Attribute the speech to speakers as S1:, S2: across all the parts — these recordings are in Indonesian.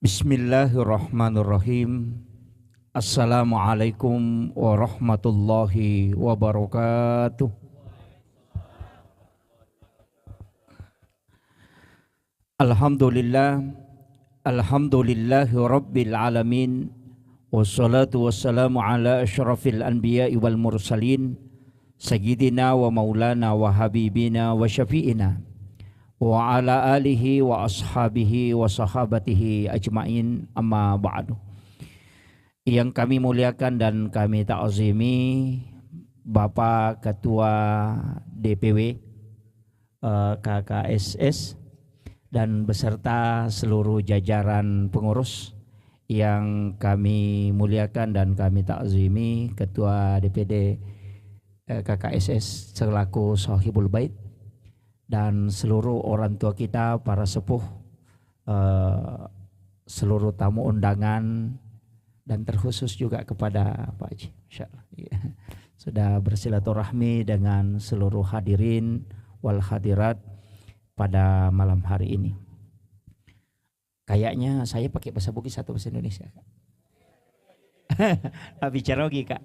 S1: Bismillahirrahmanirrahim. Assalamualaikum warahmatullahi wabarakatuh. Alhamdulillah, alhamdulillahi rabbil alamin. Wassalatu wassalamu ala asyrafil anbiya'i wal mursalin, sayyidina wa maulana wa habibina wa syafi'ina wa ala alihi wa ashabihi wa sahabatihi ajma'in, amma ba'du. Yang kami muliakan dan kami ta'azimi Bapak Ketua DPW KKSS dan beserta seluruh jajaran pengurus yang kami muliakan dan kami ta'azimi Ketua DPD KKSS selaku Sahibul Bait dan seluruh orang tua kita, para sepuh, seluruh tamu undangan, dan terkhusus juga kepada Pak Haji, insyaallah sudah bersilaturahmi dengan seluruh hadirin wal hadirat pada malam hari ini. Kayaknya saya pakai bahasa Bugis atau bahasa Indonesia, Kak? Bicarogi, Kak.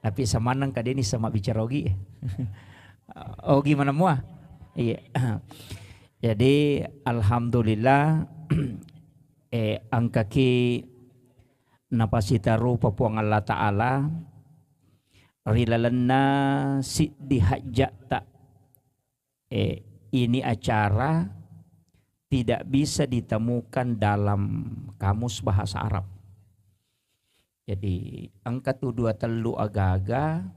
S1: Tapi samanang Kak Deni sama bicarogi. Oh, gimana mua? Iya. Jadi alhamdulillah angkaki napasitaru papuang Allah Ta'ala rilalana si dihajata. Ini acara tidak bisa ditemukan dalam kamus bahasa Arab. Jadi angka tu dua telu agaga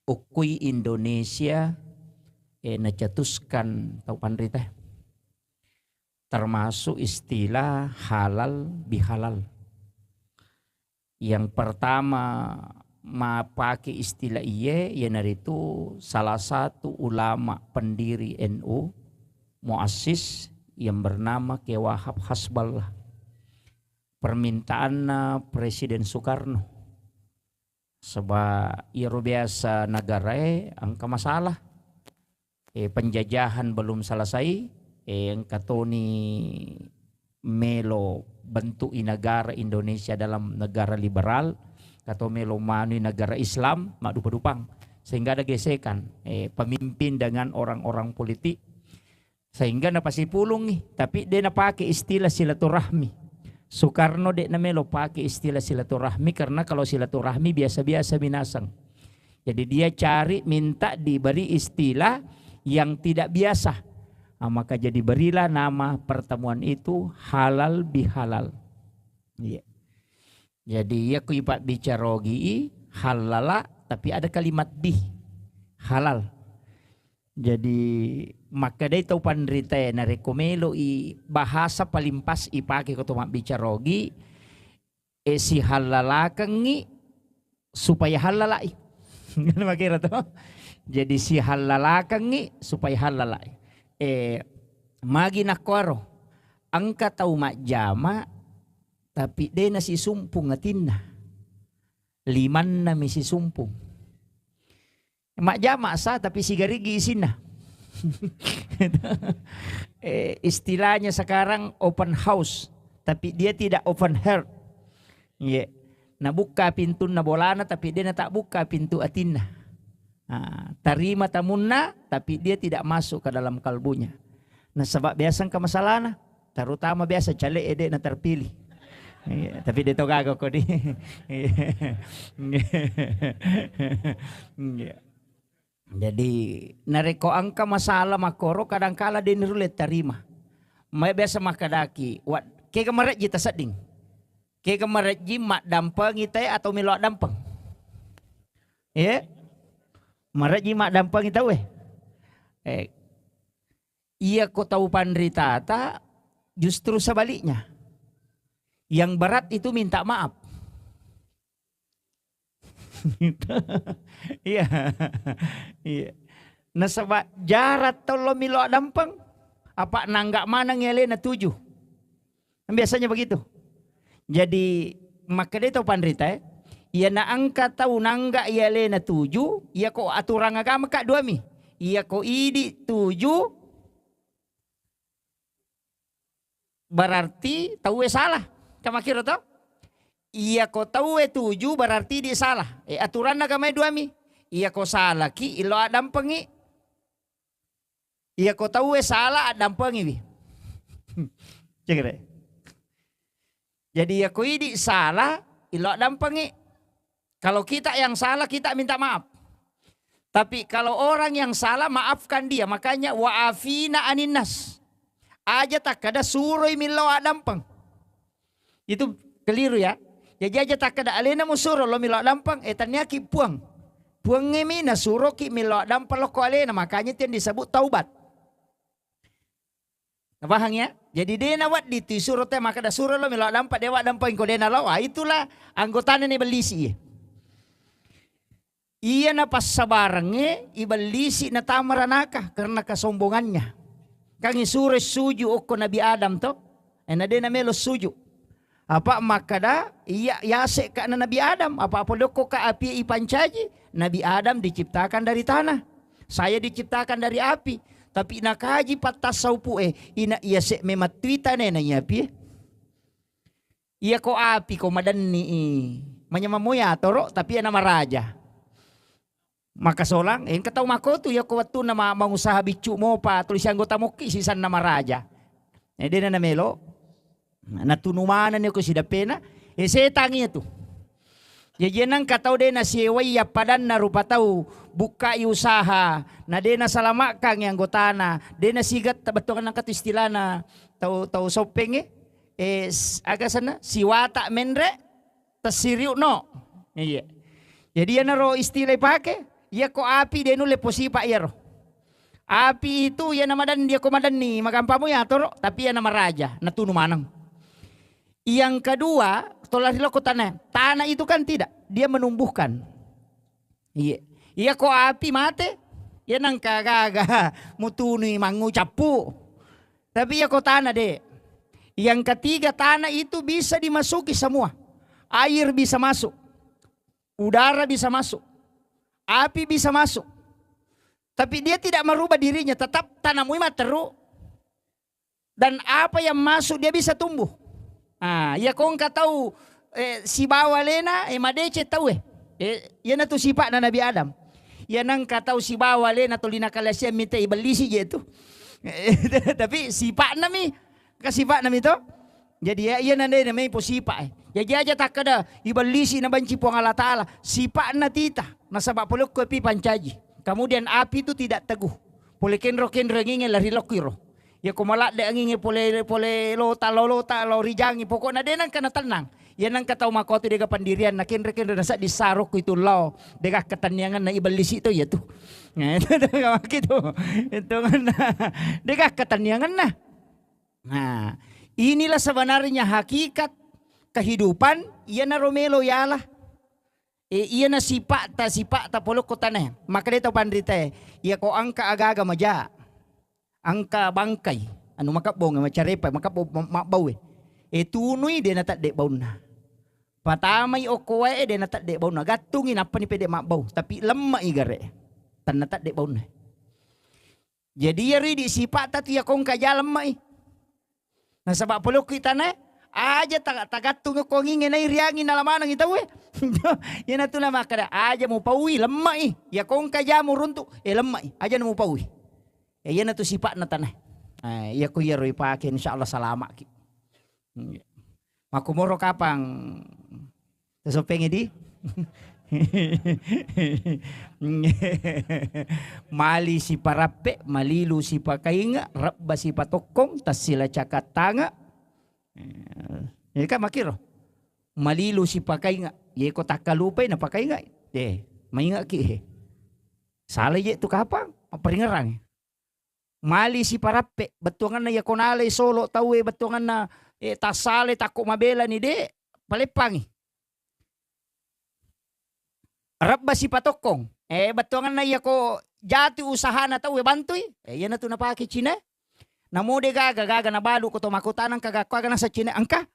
S1: ukui Indonesia nacatuskan tau pandrita termasuk istilah halal bihalal. Yang pertama pakai istilah iye itu salah satu ulama pendiri NU muassis yang bernama Kiai Wahab Hasballah. Permintaan Presiden Soekarno sebab iro biasa negara angka masalah penjajahan belum selesai yang katoni melo bentuk negara Indonesia dalam negara liberal atau melo manu negara Islam mak dupa-dupang sehingga ada gesekan pemimpin dengan orang-orang politik sehingga napasi pulung nih, tapi dia pakai istilah silaturahmi. Soekarno dek namelo pakai istilah silaturahmi karena kalau silaturahmi biasa-biasa binasang. Jadi dia cari minta diberi istilah yang tidak biasa. Maka jadi berilah nama pertemuan itu halal bihalal. Yeah. Jadi ya kuipat bicarogi halala tapi ada kalimat bih halal. Jadi maka dia tahu pandrita na rekomelo i bahasa paling pas ipake ko tumak bicarogi si halalakangi supaya halalai. Kan makira to. Jadi si halalakangi supaya halalai. Magi nakwaro angka tahu mak jama tapi dia nasi sumpung ngatinna. Liman na misi sumpung. Mak jama sah tapi si garigi isinna. Istilahnya sekarang open house tapi dia tidak open heart. Yeah. Na buka pintu na bolana tapi dia tak buka pintu atinna. Tarima tamunna tapi dia tidak masuk ke dalam kalbunya. Nah sebab biasa ke masalahna terutama biasa cale ede na terpilih. Yeah, tapi dia togago kok di. Yeah. Jadi nareko angka masalah makoro kadangkala dia nirulet tarima. May biasa makadaki. Wat ke kemaret jita sading. Ke kemaret mak dampang itay atau milo dampang. Ya. Maret mak dampang ita weh. Iya ko tahu pandrita ta justru sebaliknya. Yang berat itu minta maaf. Iya. Iya. Nah sebab jarat tolo milo dampang apa nanggak mana ngele na tujuh. Biasanya begitu. Jadi maka dia tahu pandrita ia na angka tahu nangga ia le na tujuh ia ko aturan agama kak dua mi. Ia ko idi tujuh berarti tahu salah. Kamu kira tau? Iya ko tahu 7 berarti dia salah. Aturan na kamay duami. Iya ko salah ki ilo adam pengi. Iya ko tahu salah adam pengi. Cek. Jadi ya ko idi salah ilo adam pengi. Kalau kita yang salah kita minta maaf. Tapi kalau orang yang salah maafkan dia. Makanya wa'afina aninnas. Aja tak kada suroi milo adam peng. Itu keliru ya. Jadi aja tak kada alena mo suro lo milo dampang tanya ki puang. Puang ngemi na suro ki milo dampang lo ko alena, makanya itu yang disebut taubat. Paham ya? Jadi dia nawat di suro teh maka da suro lo milo dampang dewa dampang ko dena lo. Itulah anggotanya ni belisi. Iya na pas sabarangnya ibalisi na tamaranaka karena kesombongannya. Kang isuro suju oko Nabi Adam to. Na dia na melo suju. Apa makada iya yase ka na Nabi Adam. Apa apodoko ka api ipancaji. Nabi Adam diciptakan dari tanah. Saya diciptakan dari api. Tapi nakaji patas saupu ina yase mematwita na api. Iya ko api ko madani. Manyamamuya toro tapi yana maraja. Maka solang kataw mako tu ya ko watu na mangusaha bicu mo pa tulis anggota mo kisisan na maraja. Di na melo. Natunumanan niyo ko si dapena. Setangi itu. Jadi nang katau de na siway ya padan na rupatau buka usaha. Na de na salamakang yang gotana. De na sigat tabatungan ng katistilana. Tau sopeng aga sana siwata menre tas siriu no. Iya. Jadi yan na ro istilay pake. Iya ko api de no leposipa iya ro. Api itu ya namadan dia komadan ni magampamu ya toro tapi ya nama raja natunumanang. Yang kedua, tolak ko tanah itu kan tidak, dia menumbuhkan. Iya, iya ko api mate, ya nang kagaga mutuni mangucapu. Tapi ya ko tanah deh. Yang ketiga tanah itu bisa dimasuki semua, air bisa masuk, udara bisa masuk, api bisa masuk. Tapi dia tidak merubah dirinya, tetap tanahmu teru. Dan apa yang masuk dia bisa tumbuh. Ya kong katau si bawa lena madece tahu yan na to sipa na Nabi Adam. Yan ang katau si bawa lena to linakalasya minta ibalisi itu. Tapi sipa na mi kasipa na mi to. Jadi yan na may po sipa Jadi aja tak kada ibalisi na banci po ang Allah Ta'ala. Sipa na tita nasaba pulok ko pi pancaji. Kemudian api itu tidak teguh. Polekenro ngingin lari lokiro. Ya kumalak de angin pole lota lorijangi pokoknya dia nang kana tenang. Ya nang katau makoto dega pandirian na kenre nasa di sarok itu law dega ketanyangan na ibalisi itu ya tuh. Nah itu dega gitu. Itu kan dega ketanyangan na. Nah inilah sebenarnya hakikat kehidupan iya na Romelo yalah. Iya na sipa ta polok ko tanah. Maka dito pandrita iya ko angka agaga maja. Angka bangkay anu makabong macarepa makapo mabaw tunoy de natat de bauna patamay o koe de natat de bauna gatungin apa ni pede mabaw tapi lemma igare tan natat de bauna jadi yari di sipat tati akong kajalam mai nasaba pulok kita na aja tagatung ko ngingin ay riangin na lamanang itaw yan ato na makada aja mo pawi lemma ya kong kajamu runtu lemma aja mo pawi yan na to sipa na tanah. Iya ko yaroy pa akin insyaallah salama ki. Makumoro kapang tasopeng di. Mali si parape, malilu si pakainga, rabba si patokong, tas sila cakatanga. Ini kan makiro. Malilu si pakainga, ye ko takalupay na pakainga. Mainga ki. Salah ye tu kapang, peringarang. Mali si parape, betungan na yakonale solo tawe betungan na tasale tako mabela ni de palepangi. Rabba si patokong, betungan na yako jati usaha na tawe bantoy, yan na to napaki China. Namo de gaga na balu ko to makutanang kagakwaga na sa China angka.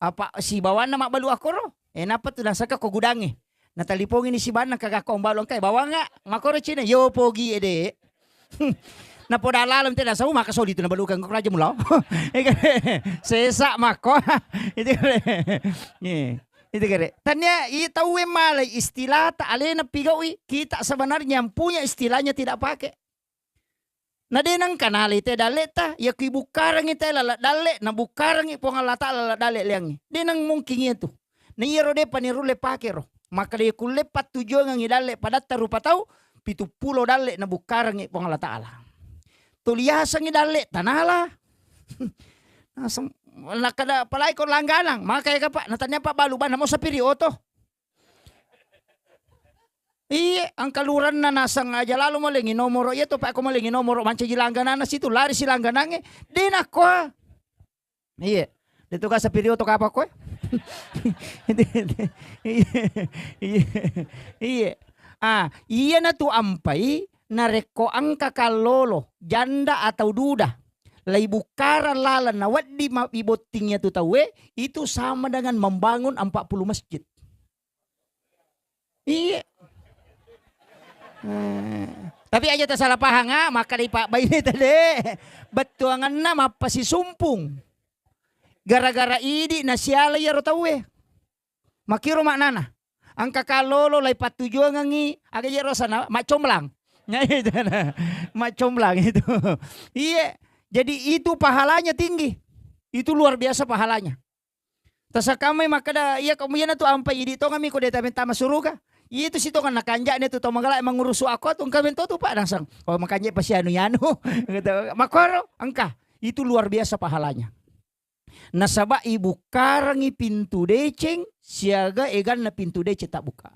S1: Apa si bawan na mabalu ako ro. Napa to nasa ka ko gudangi. Natalipongin ni si bawan na kagakwa ang balu angka. Bawa nga makoro China yo pogi ede. Na poda lalam tidak sabu maka solito na balukan ko raja mulaw. Sesa mako. Itu itu kere. Tanya tahu malay istilah tak alena pigawi kita sebenarnya yang punya istilahnya tidak pakai. Na denang kanali te daleta ya ki bukarang ite lala dale na bukarang ipo ngalata lala dale liangi. Denang mungkin itu. Na iro de panirule pake ro. Maka de kulle patujo ngang idale padat tarupa tau pitu pulo dale na bukarang ipo ngalata ala. Tuliasang idale tanala. Nasang nakada palay ko langganang makay ka pa natanya pa baluban mo sa periodo. Iya, ang kaluran na nasang aja lalo mo lang inomoro ito pa ako mo lang inomoro mancha gilangganan na situ lari silangganang din ako. Iya, dito ka sa periodo ka pa ko. Iya. Iya na tu ampay nareko ang kakalolo janda atau duda. Lay bukaran lalan na wadi maibottingnya tu tawe itu sama dengan membangun 40 masjid. Iya. Tapi aja tak salah paham maka di Pak Bayi tadi betuangan nama pasi sumpung gara-gara idi nasiala ya rotawe makiro maknana angka kalolo lay patujuan ngi aga ya rosana mak comblang itu mak comblang itu iya jadi itu pahalanya tinggi itu luar biasa pahalanya tasa kami maka da iya kemudian tu ampai idi to kami ko deta tama suruga. Itu situ kan nakanja ni tu to magala mangurusu ako atong kabento tu pa nangsang. Oh makanya pa siya yano. Makoro angka itu luar biasa pahalanya. Nasaba ibu karangi pintu deceng siaga egan na pintu dece tak buka.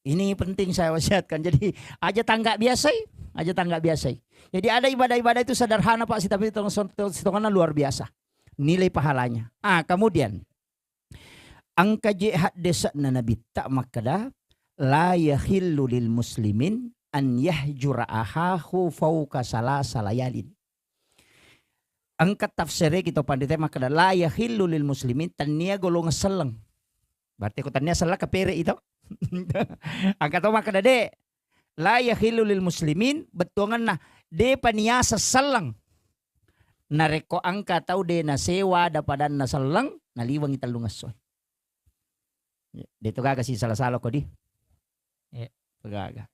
S1: Ini penting saya wasiatkan. Jadi aja tangga biasa, aja tangga biasa. Jadi ada ibadah-ibadah itu sederhana Pak, tapi hitungannya luar biasa. Nilai pahalanya. Kemudian ang kajihat desa na nabita makada la yahillu lil muslimin an yahjura ahahu fauka salasa layalin. Ang katafsire kita pandite makada la yahillu lil muslimin tania golong selang. Berarti ko tania salah kapere ito. Ang kato makada de la yahillu lil muslimin betuangan na de paniasa selang. Nareko angka tau de na sewa dapadan na selang naliwang italungasoy. Dito gaga si salasalo ko di. Pagaga.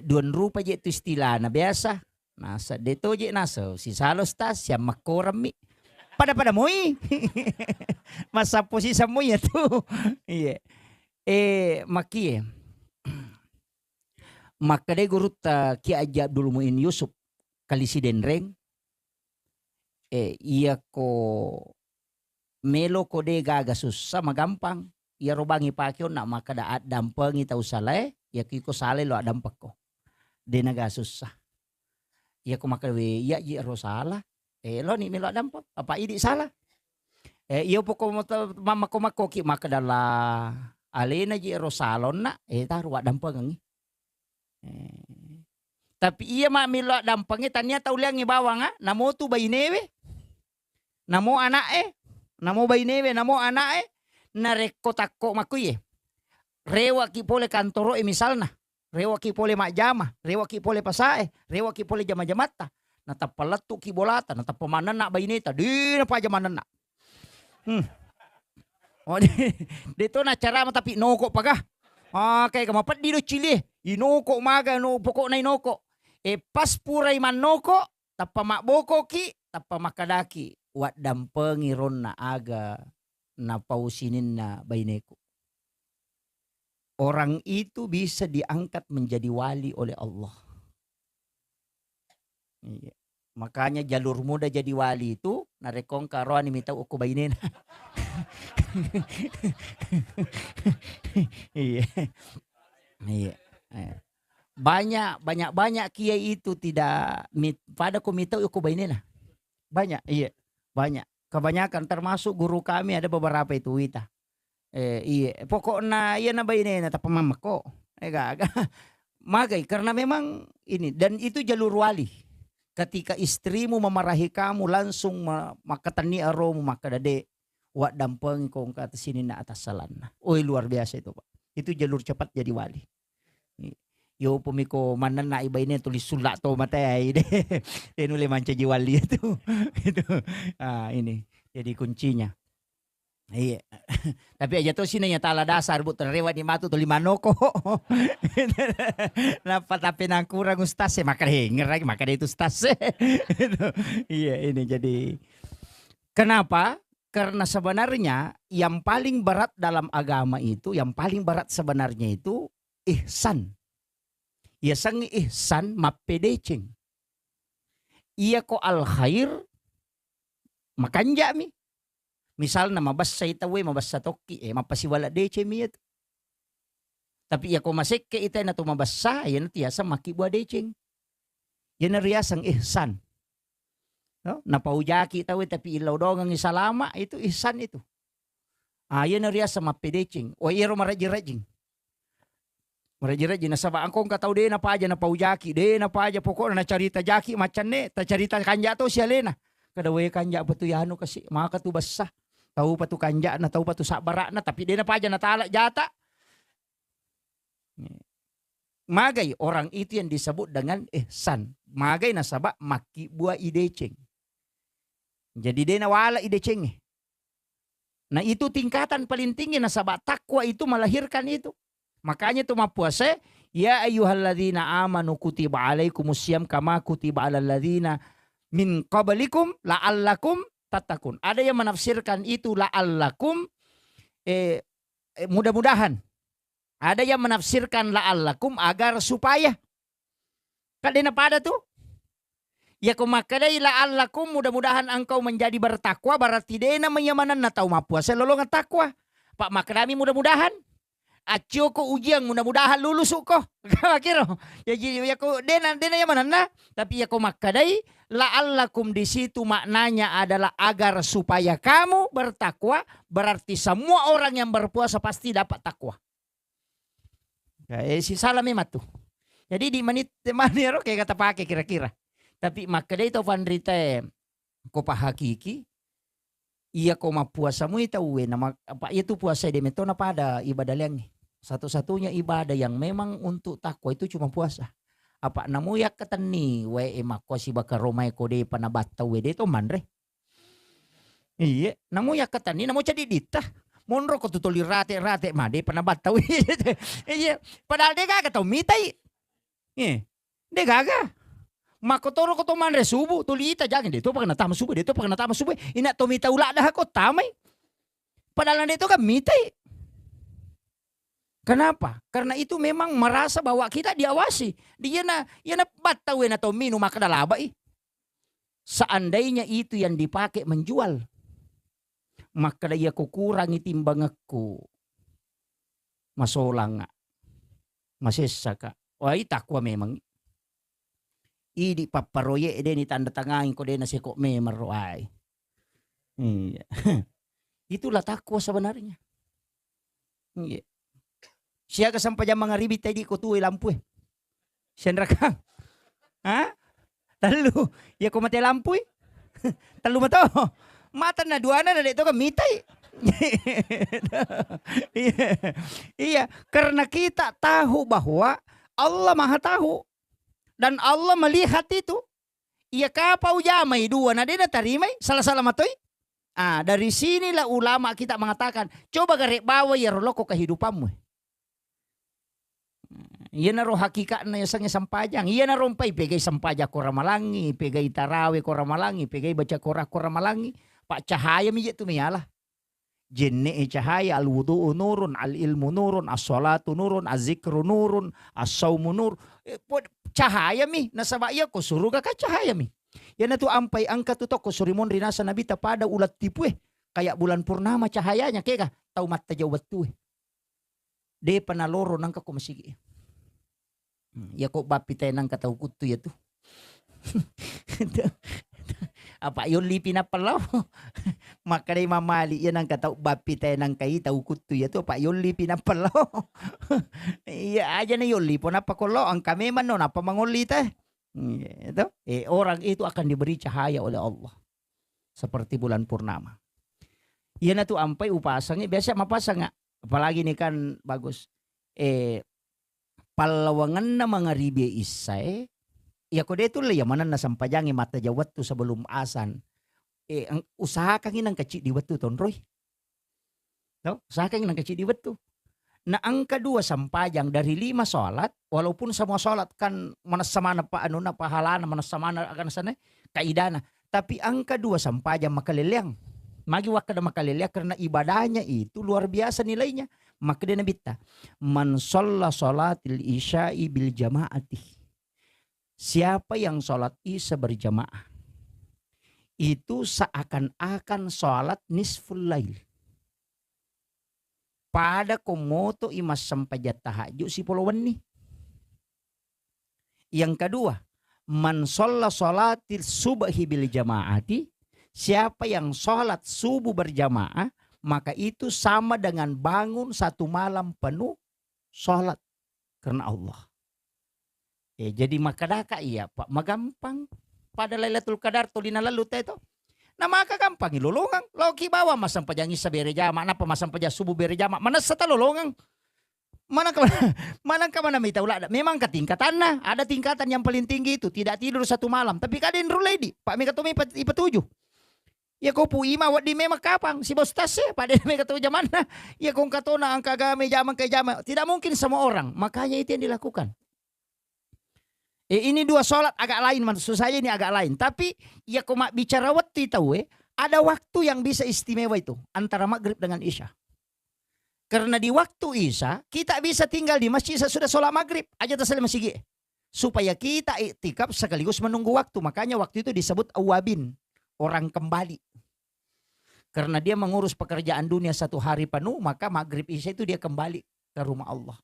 S1: Duan rupa je itu istilah na biasa. Nasa dito je nasa si salos tas siya makorami. Pada moi. Masa posisi mo ya tu. Iya. Maki. Maka de gurut ki aja dulu muin Yusuf kali si denreng. Iya ko melo ko de gaga susah magampang iya robangi pakyo na makadaat dampengi tau saleh ya kiko sale lo dampak ko de naga susah iya ko makawe iya ji ro salah lo ni melo dampak apa idi salah iya po ko mama ko makoki makadala alena ji ro salon na taru dampang ngi tapi iya mak melo dampangi tanya tau liang bawang namo tu bainewe namo anak namo bainewe namo anak nareko takko makuye rewa ki pole kantoro misalna rewa ki pole mak jama rewa ki pole pasae rewa ki pole jama jamata natapalatu ki bolata natapamanan nak baineta di pa jamanan nak oh dito na cara tapi noko pagah kay kamapat di do chili inoko maga no pokok na inoko pas puray man noko tapa mak boko ki tapa makadaki wat dampengi ron na aga na pausinin na baineko. Orang itu bisa diangkat menjadi wali oleh Allah. Iya. Makanya jalur muda jadi wali itu narekong karoan minta uku bainin. Iya. Iya. Banyak kiai itu tidak pada komite uku bainin. Banyak, iya. Banyak, kebanyakan termasuk guru kami ada beberapa itu wita. Iya, pokoknya iya nabainin na tapi mama ko. Agak magay karena memang ini dan itu jalur wali. Ketika istrimu memarahi kamu langsung makatani aromu makadade wa dampeng kong kata sini na atas salan. Luar biasa itu Pak. Itu jalur cepat jadi wali. Yo pumiko manan na iba ini tulis sulak to matay deh. Nuli manca wali itu. Itu. Ini jadi kuncinya. Iya. Tapi aja tuh sini nyata dasar bu terlewat di matu tuh lima noko. Napa tapi nang kurang ustaz maka denger lagi maka itu ustaz. Iya ini jadi kenapa? Karena sebenarnya yang paling berat dalam agama itu, yang paling berat sebenarnya itu ihsan. Ia sang ihsan mapedecing. Ia ko al khair makanja mi. Misal na mabasa itawe mabasa toki mapasiwala dece mi itu. Tapi ia ko maseke ita na tumabasa yan tiasa makibwa decing. Yan riyasang ihsan. No? Napaujaki itawe tapi ilaw doang ang isalama itu ihsan itu. Yan riyasa mapedecing. O iro maraji-rajing. Maraji-raji nasaba angkong kataw de na paja na paujaki de na paja pokok na carita jaki macan ne ta carita kanja to siya lena kadawe kanja betu yano kasi maka tu basah tahu patu kanja na tahu patu sabara na tapi de na paja na tala jata magay orang itu yang disebut dengan ihsan magay nasaba maki buah ideceng jadi de na wala ideceng nah itu tingkatan paling tinggi nasaba takwa itu melahirkan itu. Makanya itu puasa ya ayyuhalladzina amanu kutiba alaikumusiyam kama kutiba alal ladzina min qablikum la'allakum tattaqun. Ada yang menafsirkan itu la'allakum mudah-mudahan. Ada yang menafsirkan la'allakum agar supaya. Kadena pada tuh. Ya kumakadai la'allakum mudah-mudahan engkau menjadi bertakwa berarti dena menyamanan na tahu puasa lolongan takwa. Pak makadami mudah-mudahan. Acio ko ujian mudah-mudahan lulus ko. Kira ya jadi ya ko dena yang mana na tapi ya ko makadai la'allakum di situ maknanya adalah agar supaya kamu bertakwa berarti semua orang yang berpuasa pasti dapat takwa. Ya, si salam memang tuh. Jadi di menit manero kayak kata pakai kira-kira. Tapi makadai to vandrite ko pahakiki iya ko mapuasa mo itawe na apa itu puasa de metona pada ibadah yang satu-satunya ibadah yang memang untuk takwa itu cuma puasa. Apa namu ya katani we emakwa si bakar romay ko de panabata we de to manre. Iya, namu ya katani namu jadi dita. Monro ko tutuli rate-rate ma de panabata we. Iya, padahal de gaga to mitay. Iya, de gaga. Makotoro ko to manre subu tulita jangan de to pag natama subu de to pag natama subu ina to mita ula dah ko tamay. Padahal de to ka mitay. Kenapa? Karena itu memang merasa bahwa kita diawasi. Dia na batawe na to minum maka dalaba Seandainya itu yang dipakai menjual, maka dia kukurangi timbang aku. Masolang nga. Masesa ka. Wah takwa memang. Idi paparoye ede ni tanda tangangin ko de na si ko memang roay. Iya. Itulah takwa sebenarnya. Iya. Siya kasampa dyan mga ribit tayo di ko tuwi lampu eh. Siya nakang. Ha? Talo. Ya ko mati lampu eh. Talo mo to. Mata na duana na dito ka mitay. Iya. Karena kita tahu bahwa Allah maha tahu. Dan Allah melihat itu. Iya kapau jamay dua na din na tarimay. Salah-salah matoy. Dari sinilah ulama kita mengatakan. Coba garek bawa ya roloko kehidupanmu. Iya na ro hakikat na yasang sampajang. Iya na rompay pegay sampaja ko ramalangi, pegay tarawe ko ramalangi, pegay baca ko ramalangi. Pak cahaya mi itu miyalah. Jenne cahaya al wudu nurun, al ilmu nurun, as salatu nurun, az zikru nurun, as saumu nur. Cahaya mi nasabaya ko suruga ka cahaya mi. Yan na to ampay angka tutok ko surimon rinasa nabita pada ulat tipu kayak bulan purnama cahayanya kaya ka tau mata jawat tu de panaloro nang kako masigi. Ya kok bapitay nang kataw kuto ya to. Apa yun lipi na palaw. Makaray mamali yan ang kataw bapitay nang kay taw kuto ya to. Pa yun lipi na palaw. Iya aja na yun lipo na pakulo. Ang kami man no napamangulita. Ito. Orang itu akan diberi cahaya oleh Allah. Seperti bulan purnama. Yan na to ampay upasang. Biasa mapasang nga. Apalagi ini kan bagus.
S2: palawangan na mga ribe isay, iya ko dito ya mana na sampajangi mata jawat tu sebelum asan. Ang usaha kang inang kecil di watu tonroy. No? Usaha kang inang kecil di watu. Na ang kedua sampajang dari 5 sholat, walaupun semua sholat kan manasama na pa ano na pahala na manasama na akan sana kaidana. Tapi ang kedua sampajang makaliliang. Magiwak ka na makaliliang karena ibadahnya itu luar biasa nilainya. Maka dia nabita, man sholla sholatil isya'i bil jamaati. Siapa yang sholat isya berjamaah, itu seakan-akan sholat nisful lail. Pada komoto imas sampajat tahajud si puluhan nih. Yang kedua, man sholla sholatil subhi bil jamaati. Siapa yang sholat subuh berjamaah, maka itu sama dengan bangun satu malam penuh sholat karena Allah. Jadi makadaka iya Pak, magampang pada Lailatul Qadar tulina lalu itu. Nah maka gampang ilulungang. Loki bawa masang pajangi sa berejama, napa masang pajang subuh berejama, mana sa talulungang. Mana ka mana mita ulada. Memang ketingkatan na, ada tingkatan yang paling tinggi itu tidak tidur satu malam. Tapi kadin ruledi, Pak Mikatumi ipatuju. Ya kau puima wad di memang kapang si bos tas pada mereka tahu zaman na. Ya kung katona ang kagame jaman kay jaman. Tidak mungkin semua orang. Makanya itu yang dilakukan. Ini 2 sholat agak lain maksud saya ini agak lain. Tapi ya kau bicara waktu tahu ada waktu yang bisa istimewa itu antara maghrib dengan isya. Karena di waktu isya kita bisa tinggal di masjid sudah sholat maghrib aja tersalim masjid. Supaya kita iktikaf sekaligus menunggu waktu. Makanya waktu itu disebut awabin. Orang kembali. Karena dia mengurus pekerjaan dunia 1 hari penuh, maka maghrib isya itu dia kembali ke rumah Allah.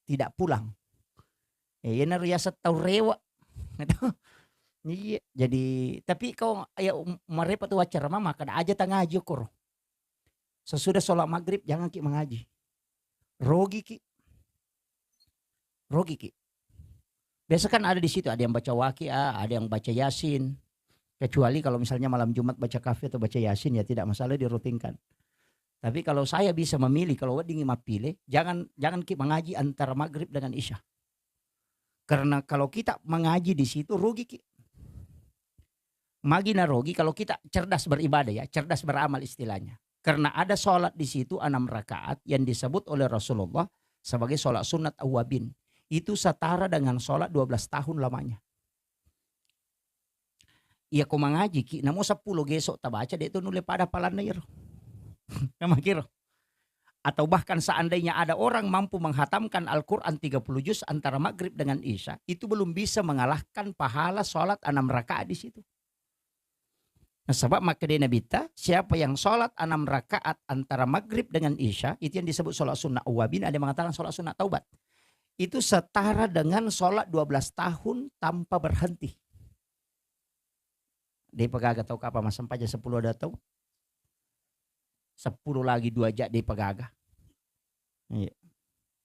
S2: Tidak pulang. Ini riasat tau rewa. Iya, jadi tapi kau ya merepot tuh acara mama kada aja tengah aja kor. Sesudah sholat maghrib jangan ki mengaji. Rogi ki. Biasa kan ada di situ ada yang baca waqiah, ada yang baca yasin. Kecuali kalau misalnya malam Jumat baca kafir atau baca yasin ya tidak masalah dirutinkan. Tapi kalau saya bisa memilih kalau ingin pilih jangan kita mengaji antara maghrib dengan isya. Karena kalau kita mengaji di situ rugi ki. Magina rugi kalau kita cerdas beribadah ya, cerdas beramal istilahnya. Karena ada sholat di situ 6 rakaat yang disebut oleh Rasulullah sebagai sholat sunat awabin. Itu setara dengan sholat 12 tahun lamanya. Iya ko mangaji ki namo 10 gesok tabaca dia itu nule pada palanir. Kamakiro. Atau bahkan seandainya ada orang mampu menghatamkan Al-Quran 30 juz antara maghrib dengan isya, itu belum bisa mengalahkan pahala sholat 6 rakaat di situ. Nah, sebab maka dia nabita, siapa yang sholat 6 rakaat antara maghrib dengan isya, itu yang disebut sholat sunnah awabin, ada yang mengatakan sholat sunnah taubat. Itu setara dengan sholat 12 tahun tanpa berhenti. Dia pegaga tahu apa mas sampai 10 ada tahu 10 lagi 2 jak dia pegaga. Iya.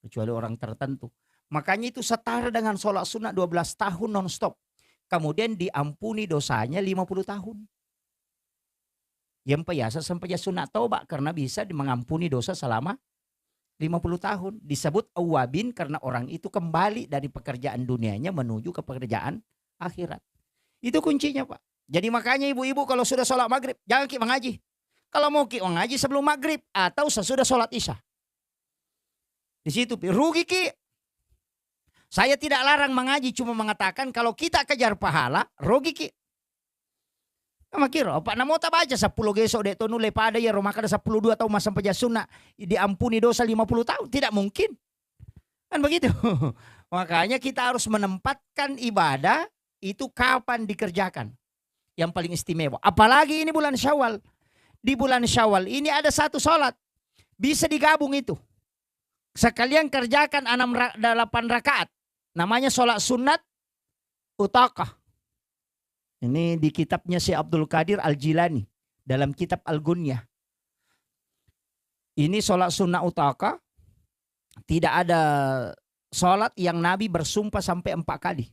S2: Kecuali orang tertentu. Makanya itu setara dengan sholat sunat 12 tahun non-stop. Kemudian diampuni dosanya 50 tahun. Yang biasa sampai sunat taubat karena bisa mengampuni dosa selama 50 tahun. Disebut awabin karena orang itu kembali dari pekerjaan dunianya menuju ke pekerjaan akhirat. Itu kuncinya Pak. Jadi makanya ibu-ibu kalau sudah sholat maghrib jangan ki mengaji. Kalau mau ki mengaji sebelum maghrib atau sesudah sholat isya. Di situ rugi ki. Saya tidak larang mengaji cuma mengatakan kalau kita kejar pahala rugi ki. Makiro, Pak namo ta baca 10 gesok dek tonu lepada ya rumah kada 12 tahun masa sampai sunna diampuni dosa 50 tahun tidak mungkin. Kan begitu. Makanya kita harus menempatkan ibadah itu kapan dikerjakan. Yang paling istimewa. Apalagi ini bulan Syawal. Di bulan Syawal ini ada 1 sholat. Bisa digabung itu. Sekalian kerjakan 8 rakaat. Namanya sholat sunat utakah. Ini di kitabnya si Abdul Qadir Al-Jilani. Dalam kitab Al-Gunyah. Ini sholat sunat utakah. Tidak ada sholat yang Nabi bersumpah sampai 4 kali.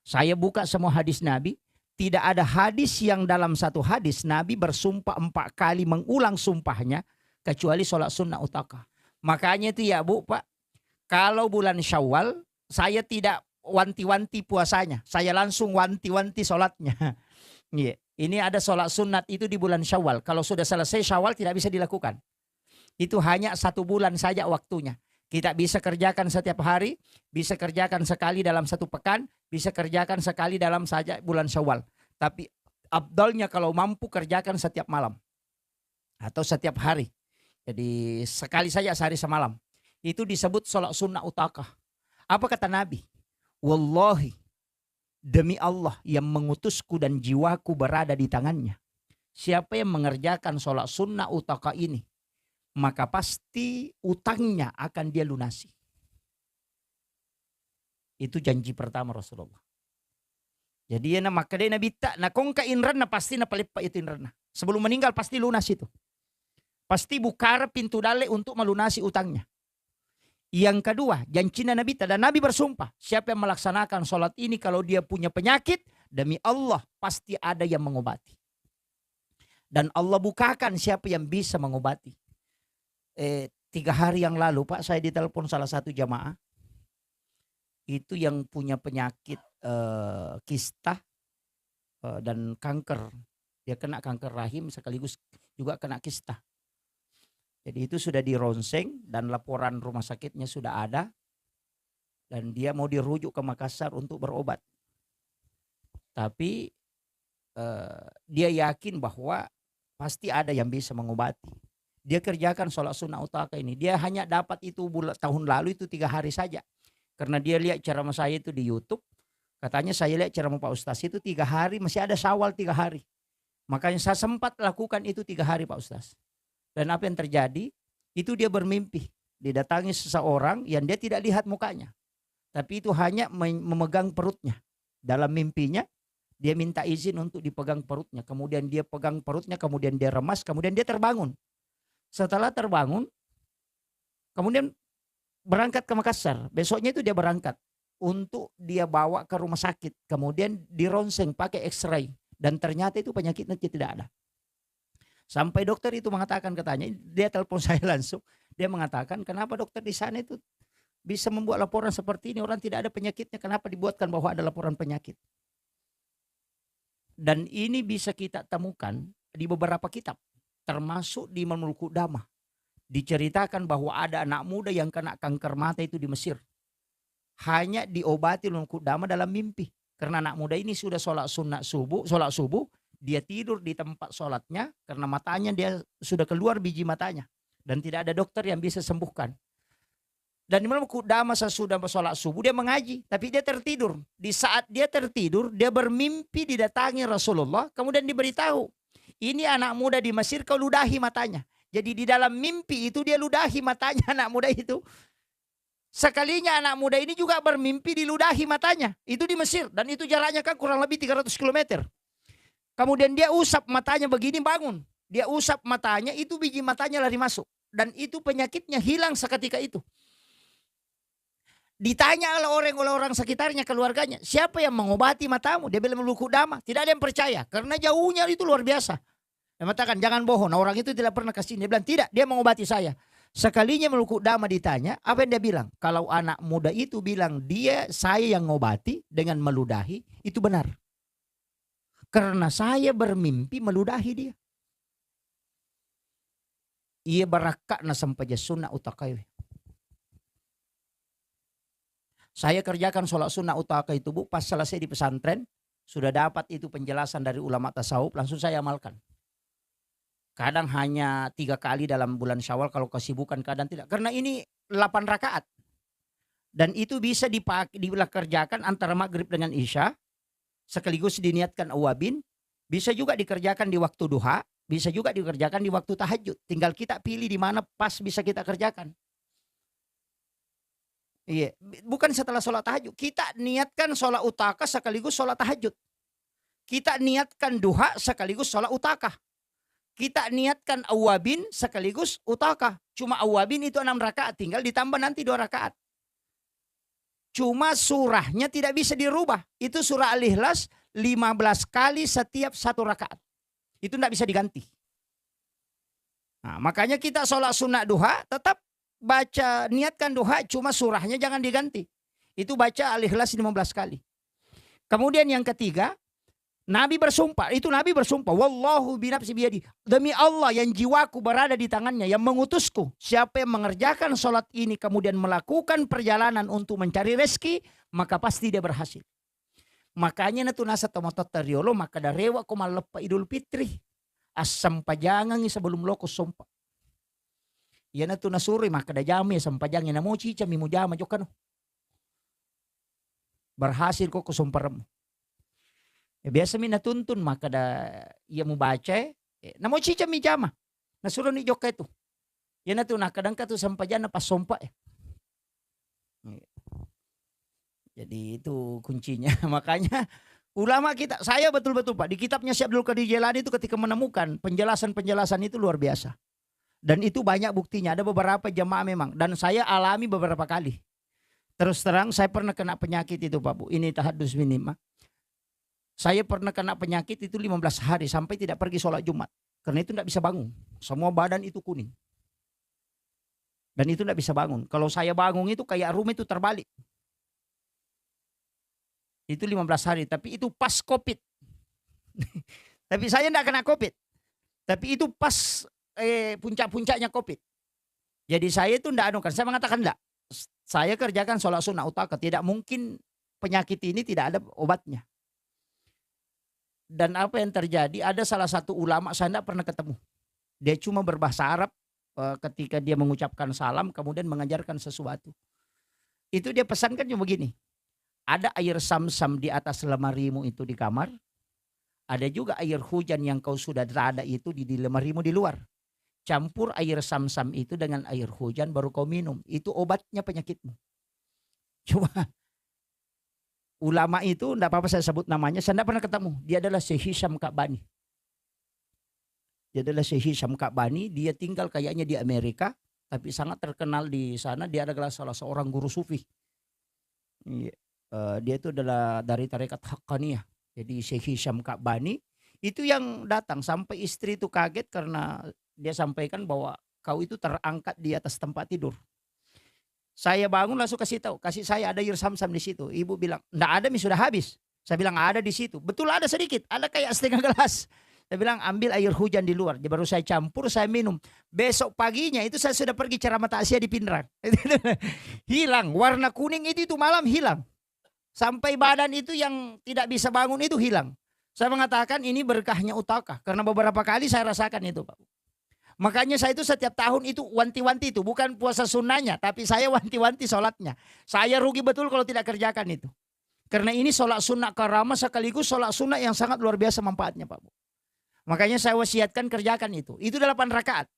S2: Saya buka semua hadis Nabi. Tidak ada hadis yang dalam 1 hadis Nabi bersumpah 4 kali mengulang sumpahnya kecuali sholat sunnah utakah. Makanya itu ya Bu Pak, Kalau bulan Syawal, saya tidak wanti-wanti puasanya. Saya langsung wanti-wanti sholatnya. Iya. Ini ada sholat sunat itu di bulan Syawal. Kalau sudah selesai Syawal tidak bisa dilakukan. Itu hanya 1 bulan saja waktunya. Kita bisa kerjakan setiap hari, bisa kerjakan sekali dalam 1 pekan, bisa kerjakan sekali dalam saja bulan Syawal. Tapi afdalnya kalau mampu kerjakan setiap malam atau setiap hari. Jadi sekali saja sehari semalam. Itu disebut sholat sunnah utakah. Apa kata Nabi? Wallahi, demi Allah yang mengutusku dan jiwaku berada di tangannya. Siapa yang mengerjakan sholat sunnah utakah ini, maka pasti utangnya akan dia lunasi. Itu janji pertama Rasulullah. Jadi maka dia Nabi tak na kongka inrana pasti na palipa itu inrana. Sebelum meninggal pasti lunas itu. Pasti buka pintu dale untuk melunasi utangnya. Yang kedua, janji Nabi dan Nabi bersumpah, siapa yang melaksanakan sholat ini kalau dia punya penyakit, demi Allah pasti ada yang mengobati. Dan Allah bukakan siapa yang bisa mengobati. 3 hari yang lalu Pak, saya ditelepon salah satu jamaah. Itu yang punya penyakit kista dan kanker. Dia kena kanker rahim sekaligus juga kena kista. Jadi itu sudah dironseng dan laporan rumah sakitnya sudah ada. Dan dia mau dirujuk ke Makassar untuk berobat. Tapi dia yakin bahwa pasti ada yang bisa mengobati. Dia kerjakan sholat sunnah utakah ini. Dia hanya dapat itu tahun lalu itu 3 hari saja. Karena dia lihat ceramah saya itu di YouTube. Katanya saya lihat ceramah Pak Ustaz itu 3 hari masih ada Syawal 3 hari. Makanya saya sempat lakukan itu 3 hari Pak Ustaz. Dan apa yang terjadi? Itu dia bermimpi. Didatangi seseorang yang dia tidak lihat mukanya. Tapi itu hanya memegang perutnya. Dalam mimpinya dia minta izin untuk dipegang perutnya. Kemudian dia pegang perutnya, kemudian dia remas, kemudian dia terbangun. Setelah terbangun, kemudian berangkat ke Makassar. Besoknya itu dia berangkat untuk dia bawa ke rumah sakit. Kemudian dironseng pakai X-ray. Dan ternyata itu penyakitnya tidak ada. Sampai dokter itu mengatakan katanya, dia telepon saya langsung. Dia mengatakan kenapa dokter di sana itu bisa membuat laporan seperti ini. Orang tidak ada penyakitnya, kenapa dibuatkan bahwa ada laporan penyakit. Dan ini bisa kita temukan di beberapa kitab. Termasuk di Mamul Qudamah. Diceritakan bahwa ada anak muda yang kena kanker mata itu di Mesir. Hanya diobati Mamul Qudamah dalam mimpi. Karena anak muda ini sudah sholat subuh, dia tidur di tempat sholatnya karena matanya dia sudah keluar biji matanya. Dan tidak ada dokter yang bisa sembuhkan. Dan di Mamul Qudamah sesudah sholat subuh dia mengaji. Tapi dia tertidur. Di saat dia tertidur dia bermimpi didatangi Rasulullah. Kemudian diberitahu. Ini anak muda di Mesir kau ludahi matanya. Jadi di dalam mimpi itu dia ludahi matanya anak muda itu. Sekalinya anak muda ini juga bermimpi diludahi matanya. Itu di Mesir. Dan itu jaraknya kan kurang lebih 300 km. Kemudian dia usap matanya begini bangun. Dia usap matanya itu biji matanya lari masuk. Dan itu penyakitnya hilang seketika itu. Ditanya oleh orang sekitarnya, keluarganya. Siapa yang mengobati matamu? Dia bilang Mamul Qudamah. Tidak ada yang percaya. Karena jauhnya itu luar biasa. Dia mengatakan jangan bohong. Orang itu tidak pernah kasih. Dia bilang tidak. Dia mengobati saya. Sekalinya Mamul Qudamah ditanya. Apa yang dia bilang? Kalau anak muda itu bilang saya yang mengobati dengan meludahi. Itu benar. Karena saya bermimpi meludahi dia. Ia barakakna sampai sunnah utakah. Saya kerjakan sholat sunnah utakah itu Bu. Pas selesai di pesantren. Sudah dapat itu penjelasan dari ulama tasawuf. Langsung saya amalkan. Kadang hanya 3 kali dalam bulan Syawal kalau kesibukan kadang tidak. Karena ini 8 rakaat. Dan itu bisa dikerjakan antara maghrib dengan isya. Sekaligus diniatkan awabin. Bisa juga dikerjakan di waktu duha. Bisa juga dikerjakan di waktu tahajud. Tinggal kita pilih di mana pas bisa kita kerjakan. Iya, bukan setelah sholat tahajud. Kita niatkan sholat utakah sekaligus sholat tahajud. Kita niatkan duha sekaligus sholat utakah. Kita niatkan awabin sekaligus utakah. Cuma awabin itu 6 rakaat. Tinggal ditambah nanti 2 rakaat. Cuma surahnya tidak bisa dirubah. Itu surah Al-Ikhlas 15 kali setiap 1 rakaat. Itu tidak bisa diganti. Nah, makanya kita sholat sunnah duha tetap baca niatkan duha cuma surahnya jangan diganti. Itu baca Al-Ikhlas 15 kali. Kemudian yang ketiga, Nabi bersumpah, wallahu binafsi biyadi, demi Allah yang jiwaku berada di tangannya, yang mengutusku, siapa yang mengerjakan sholat ini kemudian melakukan perjalanan untuk mencari rezeki, maka pasti dia berhasil. Makanya natu nasa tomatot tariolo, maka darewa ko malepa Idul Fitri, asam pajangan sebelum loko sumpah. Ya natu nasuri maka da jami asam pajangan na mo cica mi mo jama jokano. Berhasil ko kusumparam. Ya, biasa mi natuntun maka da ia mo baca namo cica mi jama. Nasuro ni joka itu. Ya natu nakadang ka tu sampajan na pasompa Jadi itu kuncinya. Makanya ulama kita, saya betul-betul Pak, di kitabnya Syekh Abdul Qadir Jailani itu ketika menemukan penjelasan-penjelasan itu luar biasa. Dan itu banyak buktinya, ada beberapa jamaah memang. Dan saya alami beberapa kali. Terus terang saya pernah kena penyakit itu Pak Bu, ini tahadus minima. Saya pernah kena penyakit itu 15 hari sampai tidak pergi sholat Jumat. Karena itu tidak bisa bangun. Semua badan itu kuning. Dan itu tidak bisa bangun. Kalau saya bangun itu kayak room itu terbalik. Itu 15 hari, tapi itu pas COVID. Tapi saya tidak kena COVID. Tapi itu pas puncak-puncaknya COVID. Jadi saya itu tidak anukan. Saya mengatakan tidak. Saya kerjakan sholat sunnah utaka. Tidak mungkin penyakit ini tidak ada obatnya. Dan apa yang terjadi, ada salah satu ulama saya tidak pernah ketemu. Dia cuma berbahasa Arab ketika dia mengucapkan salam, kemudian mengajarkan sesuatu. Itu dia pesankan cuma begini. Ada air sam-sam di atas lemarimu itu di kamar. Ada juga air hujan yang kau sudah ada itu di lemarimu di luar. Campur air sam-sam itu dengan air hujan baru kau minum. Itu obatnya penyakitmu. Coba. Ulama itu, tidak apa-apa saya sebut namanya. Saya tidak pernah ketemu. Dia adalah Syekh Hisham Ka'bani. Dia tinggal kayaknya di Amerika. Tapi sangat terkenal di sana. Dia adalah salah seorang guru sufi. Dia itu adalah dari tarekat Haqqaniyah. Jadi Syekh Hisham Ka'bani itu yang datang sampai istri itu kaget karena dia sampaikan bahwa kau itu terangkat di atas tempat tidur. Saya bangun langsung kasih tahu, kasih saya ada air sam-sam di situ. Ibu bilang, enggak ada, sudah habis. Saya bilang ada di situ. Betul ada sedikit, ada kayak setengah gelas. Saya bilang ambil air hujan di luar. Baru saya campur, saya minum. Besok paginya itu saya sudah pergi ceramah takziah di Pindrang. Hilang, warna kuning itu malam hilang. Sampai badan itu yang tidak bisa bangun itu hilang. Saya mengatakan ini berkahnya utaka. Karena beberapa kali saya rasakan itu Pak. Makanya saya itu setiap tahun itu wanti-wanti itu. Bukan puasa sunnahnya. Tapi saya wanti-wanti sholatnya. Saya rugi betul kalau tidak kerjakan itu. Karena ini sholat sunnah karamah sekaligus sholat sunnah yang sangat luar biasa manfaatnya Pak. Makanya saya wasiatkan kerjakan itu. Itu 8 rakaat.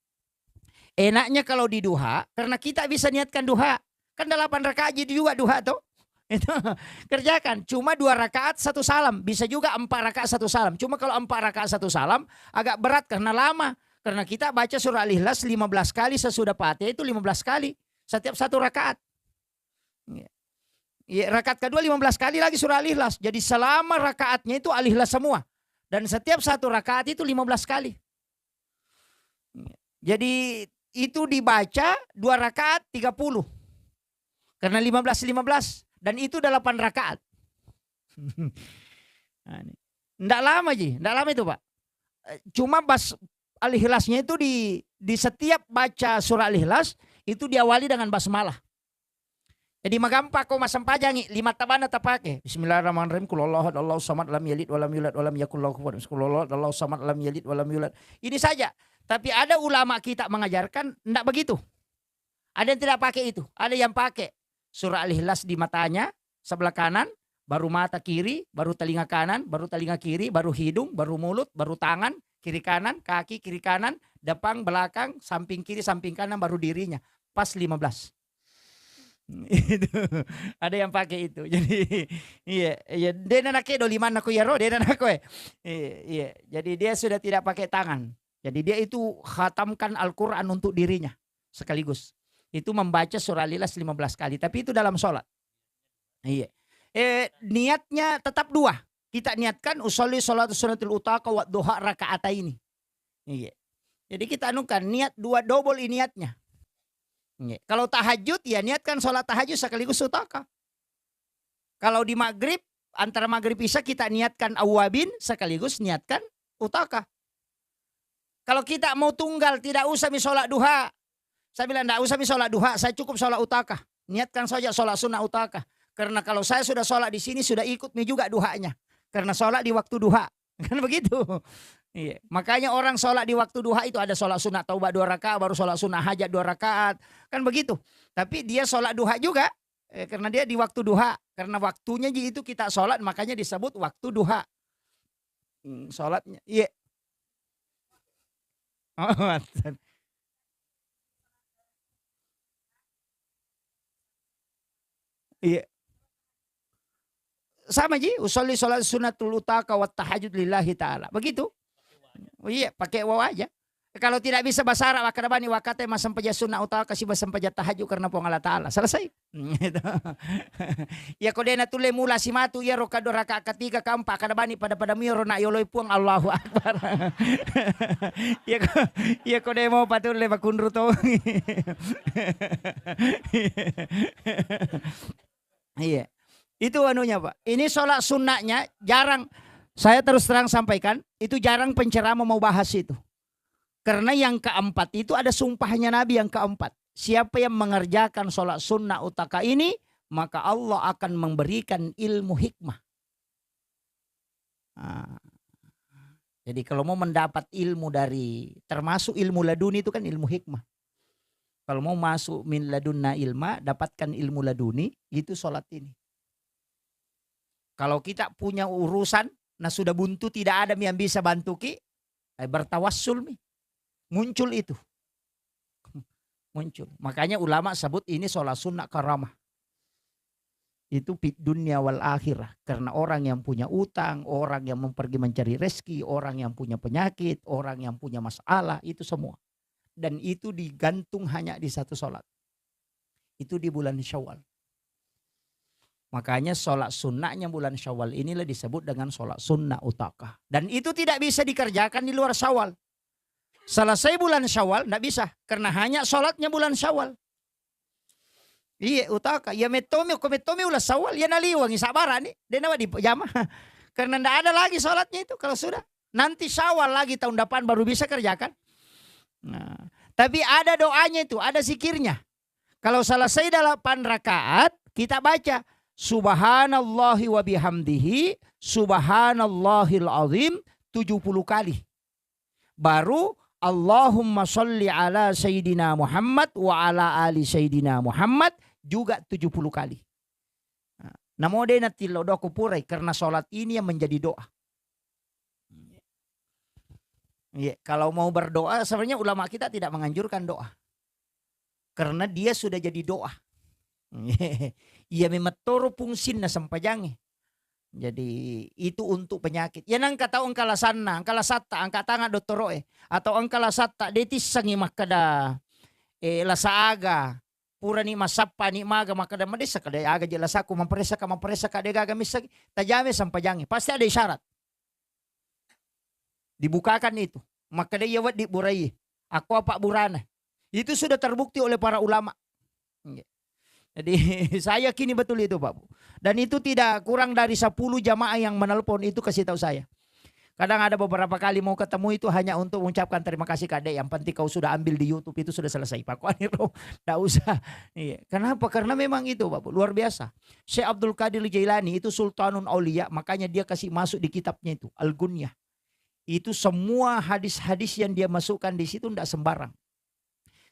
S2: Enaknya kalau di duha. Karena kita bisa niatkan duha. Kan 8 rakaat jadi juga duha tuh. Itu kerjakan. Cuma 2 rakaat 1 salam. Bisa juga 4 rakaat 1 salam. Cuma kalau 4 rakaat 1 salam agak berat karena lama. Karena kita baca surah Al-Ikhlas 15 kali sesudah Fatihah itu 15 kali. Setiap 1 rakaat. Ya, rakaat kedua 15 kali lagi surah Al-Ikhlas. Jadi selama rakaatnya itu Al-Ikhlas semua. Dan setiap 1 rakaat itu 15 kali. Jadi itu dibaca 2 rakaat 30. Karena 15. Dan itu 8 rakaat. Nggak lama Ji, nggak lama itu Pak. Cuma Al-Ikhlasnya itu di setiap baca surah Al-Ikhlas itu diawali dengan basmalah. Jadi magampa ko masampajangi 5 tabana tapake. Bismillahirrahmanirrahim. Qul Allahu samad lam yalid walam yulad walam yakul lahu kufuwan ahad. Qul Allahu samad lam yalid walam yulad. Ini saja. Tapi ada ulama kita mengajarkan enggak begitu. Ada yang tidak pakai itu, ada yang pakai surah Al-Ikhlas di matanya sebelah kanan, baru mata kiri, baru telinga kanan, baru telinga kiri, baru hidung, baru mulut, baru tangan, kiri kanan, kaki kiri kanan, depan belakang, samping kiri, samping kanan, baru dirinya. Pas 15. Itu ada yang pakai itu. Jadi iya, dia nanake do liman aku ya ro, dia nanako iya. Jadi dia sudah tidak pakai tangan. Jadi dia itu khatamkan Al-Qur'an untuk dirinya sekaligus. Itu membaca surah Al-Ikhlas 15 kali, tapi itu dalam sholat. Iya. Niatnya tetap 2. Kita niatkan usolli sholatu sunnatul utaka wa duha rakaataini. Iya. Jadi kita anukan niat 2 double niatnya. Kalau tahajud ya niatkan sholat tahajud sekaligus utaka. Kalau di maghrib, antara maghrib isya kita niatkan awabin sekaligus niatkan utaka. Kalau kita mau tunggal tidak usah sholat duha. Saya bilang tidak usah sholat duha, saya cukup sholat utaka. Niatkan saja sholat sunnah utaka. Karena kalau saya sudah sholat di sini sudah ikut juga duhanya. Karena sholat di waktu duha. Kan begitu. Iya. Makanya orang sholat di waktu duha itu ada sholat sunnah taubat 2 rakaat, baru sholat sunnah hajat 2 rakaat. Kan begitu. Tapi dia sholat duha juga. Karena dia di waktu duha. Karena waktunya itu kita sholat makanya disebut waktu duha. Sholatnya. Iya. Oh, iya. Sama ji, usolli sholat sunnatul utaka wa tahajud lillahi ta'ala. Begitu. Oh, iya, pakai waw aja. Kalau tidak bisa bahasa Arab, akadabani wakate masam paja sunnah utaka si basam paja tahajud karena pong Allah Ta'ala. Selesai. Ya kodena tule mula si matu ya roka do raka ketiga keempat akadabani pada miro na yoloi puang Allahu Akbar. Ya kode mau patul le bakundru to. Iya. Itu anunya Pak. Ini sholat sunnahnya jarang. Saya terus terang sampaikan. Itu jarang penceramah mau bahas itu. Karena yang keempat itu ada sumpahnya Nabi yang keempat. Siapa yang mengerjakan sholat sunnah utaka ini. Maka Allah akan memberikan ilmu hikmah. Nah, jadi kalau mau mendapat ilmu dari. Termasuk ilmu laduni itu kan ilmu hikmah. Kalau mau masuk min ladunna ilma. Dapatkan ilmu laduni. Itu sholat ini. Kalau kita punya urusan, nah sudah buntu tidak ada yang bisa bantu ki, bertawassul mi. Muncul itu. Muncul. Makanya ulama sebut ini sholat sunnah karamah. Itu fid dunya wal akhirah. Karena orang yang punya utang, orang yang pergi mencari rezeki, orang yang punya penyakit, orang yang punya masalah, itu semua. Dan itu digantung hanya di satu sholat. Itu di bulan Syawal. Makanya sholat sunnahnya bulan Syawal inilah disebut dengan sholat sunnah utaka. Dan itu tidak bisa dikerjakan di luar Syawal. Selesai bulan Syawal tidak bisa. Karena hanya sholatnya bulan Syawal. Iya utaka. Ya metomi ulah Syawal. Ya naliwangi sabaran nih. Dia nawa di pajama. Karena tidak ada lagi sholatnya itu kalau sudah. Nanti Syawal lagi tahun depan baru bisa kerjakan. Nah, tapi ada doanya itu. Ada zikirnya. Kalau selesai 8 rakaat kita baca. Subhanallahi wa bihamdihi subhanallahil azim 70 kali. Baru Allahumma sholli ala sayyidina Muhammad wa ala ali sayyidina Muhammad juga 70 kali. Namo dena tilodoko purai karena sholat ini yang menjadi doa. Ya, kalau mau berdoa sebenarnya ulama kita tidak menganjurkan doa. Karena dia sudah jadi doa. Ia memetoro fungsin na sampajangi. Jadi itu untuk penyakit. Ya nang kata angkala sana, angkala satta, angka tanga doktoroe atau angkala satta detis sangi makada lasaaga pura ni masapa ni maga makada madesa kada aga jelasaku mampresa kada gaga misag tajame sampajangi. Pasti ada isyarat. Dibukakan itu. Makada yawat di burai. Aku apa burana. Itu sudah terbukti oleh para ulama. Jadi saya kini betul itu Pak Bu. Dan itu tidak kurang dari 10 jamaah yang menelpon itu kasih tahu saya. Kadang ada beberapa kali mau ketemu itu hanya untuk mengucapkan terima kasih Kade. Yang penting kau sudah ambil di YouTube itu sudah selesai Pak Kuaniro. Tidak usah. Iya. Kenapa? Karena memang itu Pak Bu. Luar biasa. Syekh Abdul Qadir Jailani itu Sultanun Aulia. Makanya dia kasih masuk di kitabnya itu. Al-Gunyah. Itu semua hadis-hadis yang dia masukkan di situ tidak sembarang.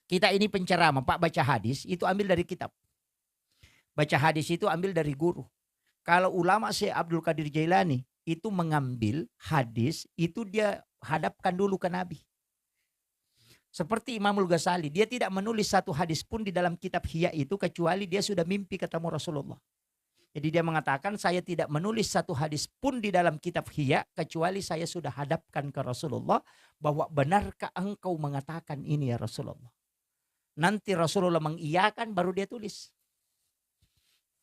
S2: Kita ini penceramah Pak baca hadis itu ambil dari kitab. Baca hadis itu ambil dari guru. Kalau ulama Syekh Abdul Qadir Jailani itu mengambil hadis itu dia hadapkan dulu ke Nabi. Seperti Imamul Ghazali, dia tidak menulis satu hadis pun di dalam kitab Ihya itu kecuali dia sudah mimpi ketemu Rasulullah. Jadi dia mengatakan saya tidak menulis satu hadis pun di dalam kitab Ihya kecuali saya sudah hadapkan ke Rasulullah bahwa benarkah engkau mengatakan ini ya Rasulullah. Nanti Rasulullah mengiyakan baru dia tulis.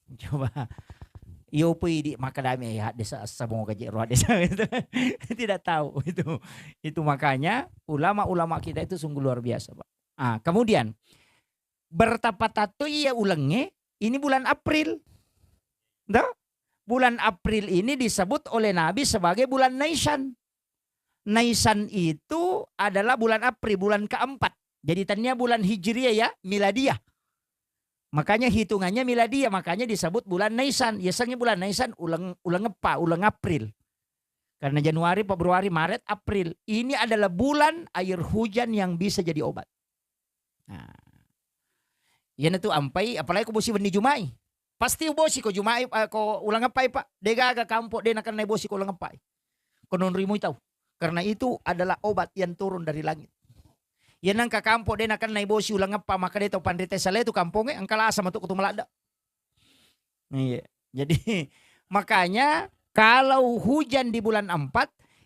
S2: Coba iyo pwede makadami ya desa sabong kaji roh desa itu tidak tahu itu makanya ulama-ulama kita itu sungguh luar biasa Pak. Kemudian Bertapatatu ia ulangnya, ini bulan April. Dah? Bulan April ini disebut oleh Nabi sebagai bulan Nisan. Nisan itu adalah bulan April, bulan keempat. Jadi tadinya bulan Hijriah ya, Miladiah. Makanya hitungannya Miladiah, makanya disebut bulan Nisan. Biasanya bulan Nisan ulang April. Karena Januari, Februari, Maret, April. Ini adalah bulan air hujan yang bisa jadi obat. Nah, yan itu ampai, apalagi ko bosi wendi Jumai. Pasti bosi ko Jumai, ko ulang apai pak. Dega aga kampo, de nakan na bosi ko ulang apai. Konon rimo itaw. Karena itu adalah obat yang turun dari langit. Yan ang kakampo din akan naibosi ulang apa maka dito pandrite sala itu kampungnya ang kalasa matuk kutumalada. Iya. Jadi makanya kalau hujan di bulan 4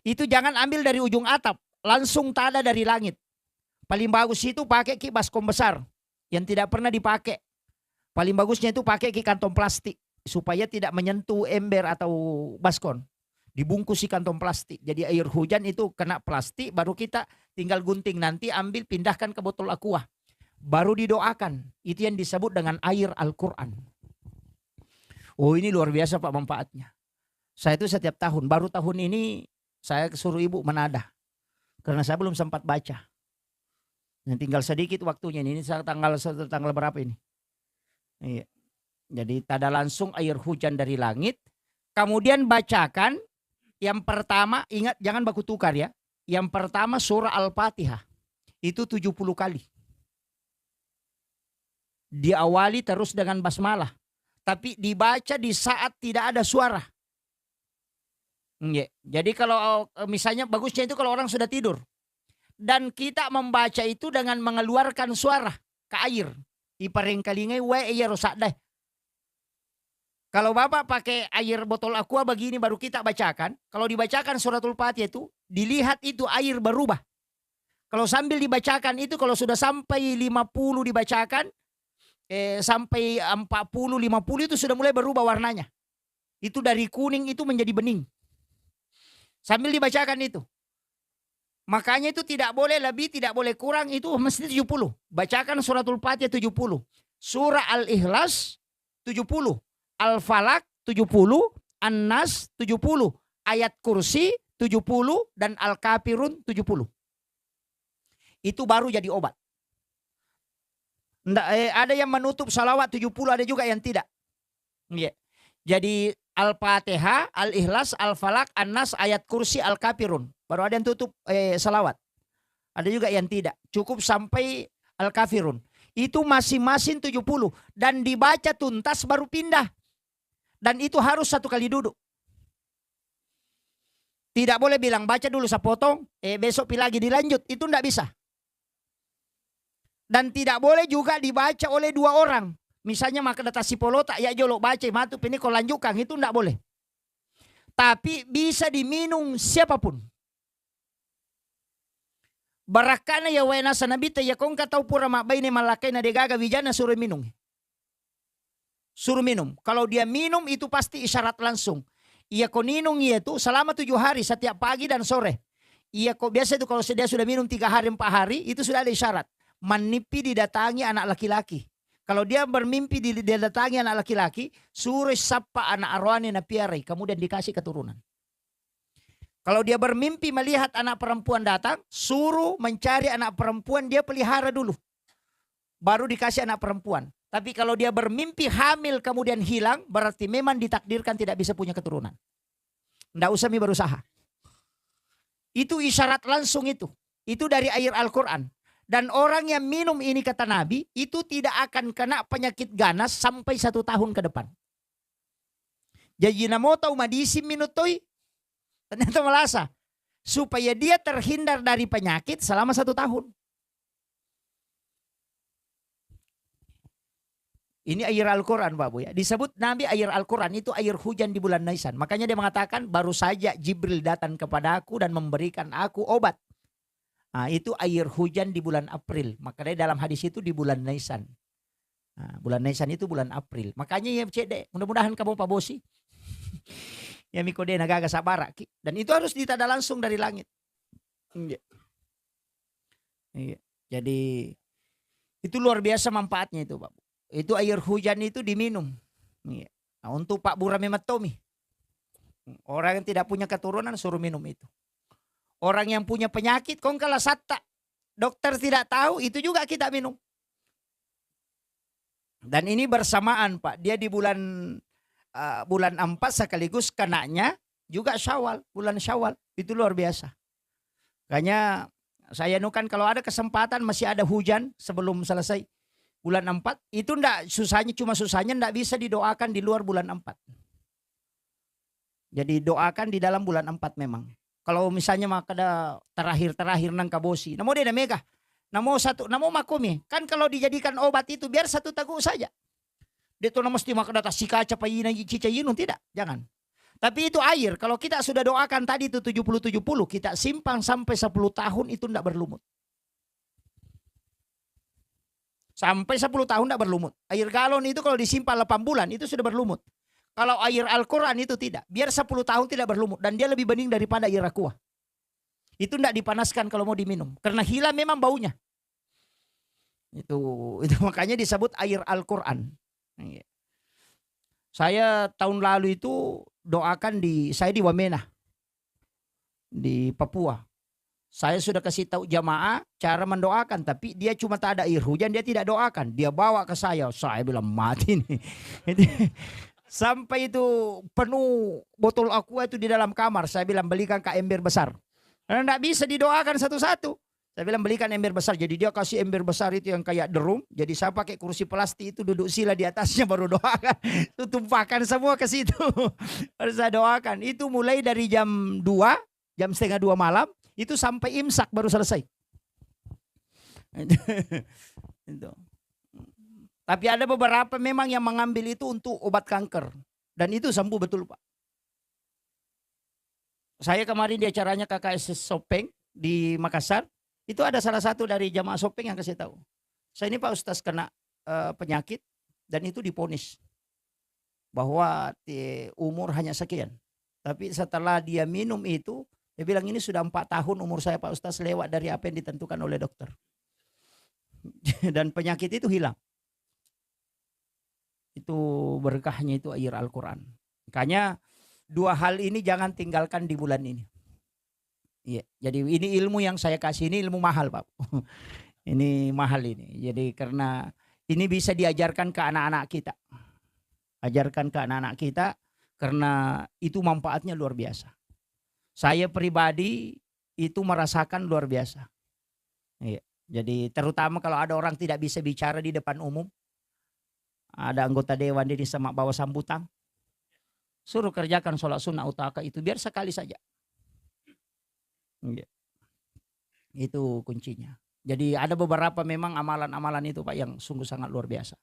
S2: itu jangan ambil dari ujung atap, langsung tada dari langit. Paling bagus itu pakai ki baskom besar yang tidak pernah dipakai. Paling bagusnya itu pakai ki kantong plastik supaya tidak menyentuh ember atau baskon. Dibungkus si kantong plastik. Jadi air hujan itu kena plastik, baru kita tinggal gunting nanti ambil pindahkan ke botol aqua. Baru didoakan. Itu yang disebut dengan air Al-Quran. Oh ini luar biasa Pak manfaatnya. Saya itu setiap tahun, baru tahun ini saya suruh ibu menadah. Karena saya belum sempat baca. Yang tinggal sedikit waktunya ini tanggal berapa ini? Iya. Jadi tada langsung air hujan dari langit. Kemudian bacakan. Yang pertama, ingat jangan baku tukar ya. Yang pertama surah Al-Fatihah. Itu 70 kali. Diawali terus dengan basmalah. Tapi dibaca di saat tidak ada suara. Jadi kalau misalnya bagusnya itu kalau orang sudah tidur. Dan kita membaca itu dengan mengeluarkan suara ke air. Iparing kalingai we iya rosak deh. Kalau Bapak pakai air botol aqua begini baru kita bacakan. Kalau dibacakan suratul Fatihah itu, dilihat itu air berubah. Kalau sambil dibacakan itu, kalau sudah sampai 50 dibacakan, sampai 40, 50 itu sudah mulai berubah warnanya. Itu dari kuning itu menjadi bening. Sambil dibacakan itu. Makanya itu tidak boleh lebih, tidak boleh kurang, itu mesti 70. Bacakan suratul Fatihah 70. Surah Al-Ikhlas 70. Al-Falak 70, An-Nas 70, ayat kursi 70, dan Al-Kafirun 70. Itu baru jadi obat. Ada yang menutup salawat 70, ada juga yang tidak. Jadi Al-Fatihah, Al-Ikhlas, Al-Falak, An-Nas, ayat kursi, Al-Kafirun. Baru ada yang tutup salawat. Ada juga yang tidak. Cukup sampai Al-Kafirun. Itu masing-masing 70. Dan dibaca tuntas baru pindah. Dan itu harus 1 kali duduk. Tidak boleh bilang baca dulu saya potong, besok lagi dilanjut. Itu tidak bisa. Dan tidak boleh juga dibaca oleh 2 orang. Misalnya maka data si polota, ya jolo baca, matup ini kau lanjutkan. Itu tidak boleh. Tapi bisa diminum siapapun. Barakana ya wena sanabita ya kong katau pura makbay ni malakay na degaga wijana suruh minum. Suruh minum. Kalau dia minum itu pasti isyarat langsung. Ia koninung itu selama 7 hari setiap pagi dan sore. Ia kok biasa itu kalau dia sudah minum 3 hari 4 hari itu sudah ada isyarat. Menipi didatangi anak laki-laki. Kalau dia bermimpi didatangi anak laki-laki, suruh sapa anak arwani na piarai, kemudian dikasih keturunan. Kalau dia bermimpi melihat anak perempuan datang, suruh mencari anak perempuan dia pelihara dulu. Baru dikasih anak perempuan. Tapi kalau dia bermimpi hamil kemudian hilang, berarti memang ditakdirkan tidak bisa punya keturunan. Nggak usah berusaha. Itu isyarat langsung itu. Itu dari air Al-Quran. Dan orang yang minum ini kata Nabi, itu tidak akan kena penyakit ganas sampai 1 tahun ke depan. Jadi namo tahu madisim minutoi. Ternyata melasa. Supaya dia terhindar dari penyakit selama 1 tahun. Ini air Al-Quran Pak Bu ya. Disebut Nabi air Al-Quran itu air hujan di bulan Nisan. Makanya dia mengatakan baru saja Jibril datang kepada aku dan memberikan aku obat. Nah, itu air hujan di bulan April. Makanya dalam hadis itu di bulan Nisan. Nah, bulan Nisan itu bulan April. Makanya ya cede. Mudah-mudahan kamu Pak Bosi. Ya mikode nagaga sabara. Dan itu harus ditada langsung dari langit. Iya. Jadi Itu luar biasa manfaatnya itu Pak. Itu air hujan itu diminum. Iya. Nah, untuk Pak Burame Matomi. Orang yang tidak punya keturunan suruh minum itu. Orang yang punya penyakit kongkala satta. Dokter tidak tahu itu juga kita minum. Dan ini bersamaan Pak. Dia di bulan 4 sekaligus kenanya juga Syawal. Bulan Syawal. Itu luar biasa. Makanya saya nukan kalau ada kesempatan masih ada hujan sebelum selesai bulan 4. Itu enggak susahnya, cuma susahnya enggak bisa didoakan di luar bulan 4. Jadi doakan di dalam bulan 4 memang. Kalau misalnya makada terakhir nang kabosi. Namo dia mega. Namo makomi. Kan kalau dijadikan obat itu biar satu tagu saja. Dia tuh mesti makada tasika capayina cicayinun tidak. Jangan. Tapi itu air, kalau kita sudah doakan tadi itu 70-70, kita simpan sampai 10 tahun itu tidak berlumut. Sampai 10 tahun tidak berlumut. Air galon itu kalau disimpan 8 bulan itu sudah berlumut. Kalau air Al-Quran itu tidak. Biar 10 tahun tidak berlumut. Dan dia lebih bening daripada air aqua. Itu tidak dipanaskan kalau mau diminum. Karena hilang memang baunya. Itu makanya disebut air Al-Quran. Saya tahun lalu itu doakan saya di Wamena, di Papua. Saya sudah kasih tahu jamaah cara mendoakan, tapi dia cuma tak ada air hujan, dia tidak doakan. Dia bawa ke saya bilang mati nih. Sampai itu penuh botol aqua itu di dalam kamar. Saya bilang belikan ke ember besar. Karena tidak bisa didoakan satu-satu. Saya bilang belikan ember besar. Jadi dia kasih ember besar itu yang kayak drum. Jadi saya pakai kursi plastik itu duduk sila di atasnya baru doakan. Itu tumpahkan semua ke situ. Baru saya doakan. Itu mulai dari jam 2, jam setengah 2 malam. Itu sampai imsak baru selesai. Itu. Tapi ada beberapa memang yang mengambil itu untuk obat kanker. Dan itu sembuh betul Pak. Saya kemarin di acaranya KKS Sopeng di Makassar. Itu ada salah satu dari jamaah Sopeng yang kasih tahu. Saya ini Pak Ustaz kena penyakit dan itu diponis bahwa umur hanya sekian. Tapi setelah dia minum itu, dia bilang ini sudah 4 tahun umur saya Pak Ustaz lewat dari apa yang ditentukan oleh dokter. Dan penyakit itu hilang. Itu berkahnya itu air Al-Quran. Makanya 2 hal ini jangan tinggalkan di bulan ini. Iya, jadi ini ilmu yang saya kasih ini ilmu mahal Pak. Ini mahal ini. Jadi karena ini bisa diajarkan ke anak-anak kita. Ajarkan ke anak-anak kita karena itu manfaatnya luar biasa. Saya pribadi itu merasakan luar biasa. Iya, jadi terutama kalau ada orang tidak bisa bicara di depan umum. Ada anggota dewan di sama bawa sambutan. Suruh kerjakan sholat sunnah utaka itu biar sekali saja. Itu kuncinya. Jadi ada beberapa memang amalan-amalan itu Pak yang sungguh sangat luar biasa.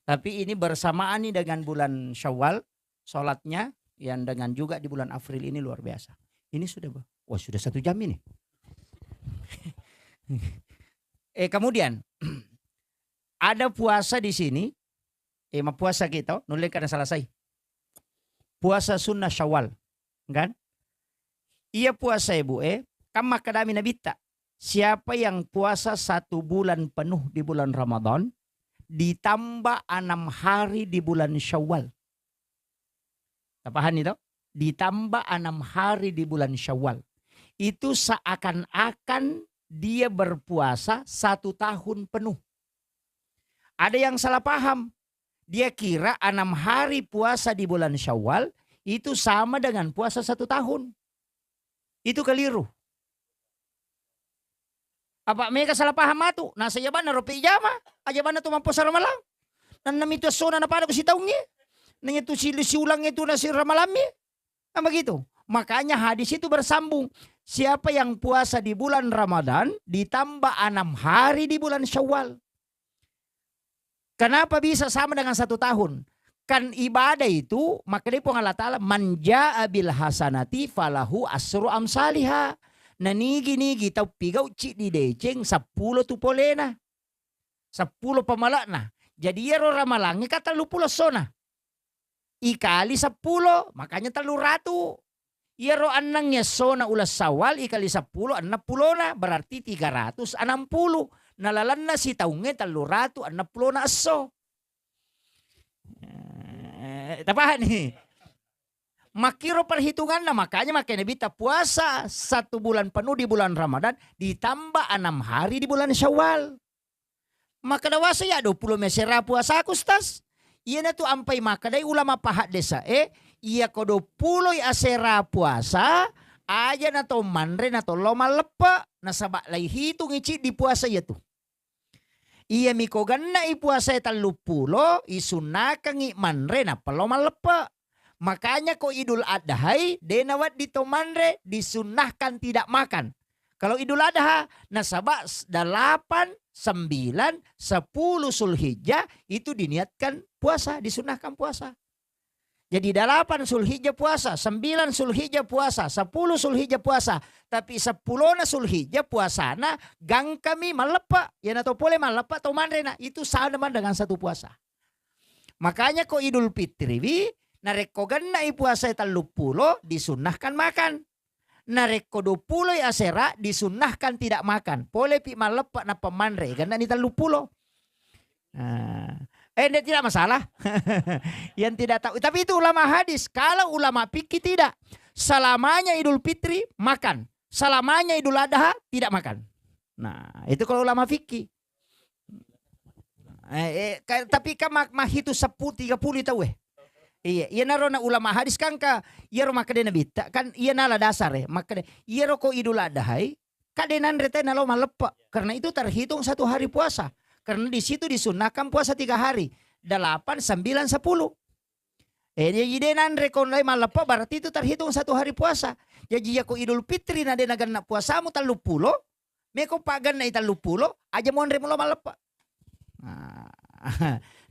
S2: Tapi ini bersamaan nih dengan bulan Syawal, sholatnya yang dengan juga di bulan April ini luar biasa. Ini sudah, sudah 1 jam ini. Kemudian ada puasa di sini. Puasa kita, nulis karena selesai. Puasa sunnah Syawal, kan? Iya puasa Ibu, kama kadami nabita. Siapa yang puasa 1 bulan penuh di bulan Ramadan, ditambah 6 hari di bulan Syawal. Paham itu? Ditambah 6 hari di bulan Syawal. Itu seakan-akan dia berpuasa 1 tahun penuh. Ada yang salah paham. Dia kira 6 hari puasa di bulan Syawal itu sama dengan puasa 1 tahun. Itu keliru. Apa mereka salah paham atu? Nah saya bana ropi jama, aja bana tu mampuasa ramalang. Dan namito sona na pada ko si taungnya. Nanya tu si ulang itu na si ramalamnya. Nah begitu. Makanya hadis itu bersambung. Siapa yang puasa di bulan Ramadan ditambah 6 hari di bulan Syawal. Kenapa bisa sama dengan 1 tahun? Kan ibadah itu maka dia Allah Ta'ala manja bil hasanati falahu asru amsalihha. Nanigi-nigi tau pigaw cik di deceng 10 tu polena. 10 pamalakna. Jadi yero ramalangnya kata 30 sona. Ikali 10 makanya 300. Yero anangnya sona ulas sawal ikali 10 60 na berarti 360. nalalan na si taunge 360 na aso. Tapahan nih. Makiro perhitungan na makanya bita puasa 1 bulan penuh di bulan Ramadan ditambah 6 hari di bulan Syawal. Maka dawasa ya 20 mesera puasa kustas. Iya na tu ampai maka day ulama pahat desa iya ko 20 asera puasa aja na to manre na to loma lepa na sabak lay hitung ici di puasa ya tu. Iya miko ganna i puasa 30 isunakan i manre na paloma lepa. Makanya ko Idul Adha denawat di to manre disunahkan tidak makan. Kalau Idul Adha nasabak 8, 9, 10 Zulhijjah itu diniatkan puasa, disunahkan puasa. Jadi 8 Zulhijjah puasa, 9 Zulhijjah puasa, 10 Zulhijjah puasa. Tapi 10 na Zulhijjah puasana gang kami malepa. Yan atau boleh malepa atau manrena. Itu sama dengan satu puasa. Makanya ko Idul Fitri narekogan na ipuasa 30 disunahkan makan. Nareko 20 asera disunahkan tidak makan. Boleh pi malepa na pemanre karena ni 30. Tidak masalah. Yang tidak tahu. Tapi itu ulama hadis. Kalau ulama fikih tidak. Selamanya Idul Fitri makan. Selamanya Idul Adha tidak makan. Nah itu kalau ulama fikih. Tapi kan mah itu 10-30 tahu iya naro na ulama hadis kan ka iya ro makade nabita kan iya nala dasar makade iya ro ko Idul Adha kadenan rete nalo malepa karena itu terhitung 1 hari puasa karena di situ disunahkan puasa 3 hari 8, 9, 10 jadi denan rekon lay malepa berarti itu terhitung 1 hari puasa jadi aku Idul Fitri na denagan na puasamu 30 meko pagan na 30 aja monre mulo malepa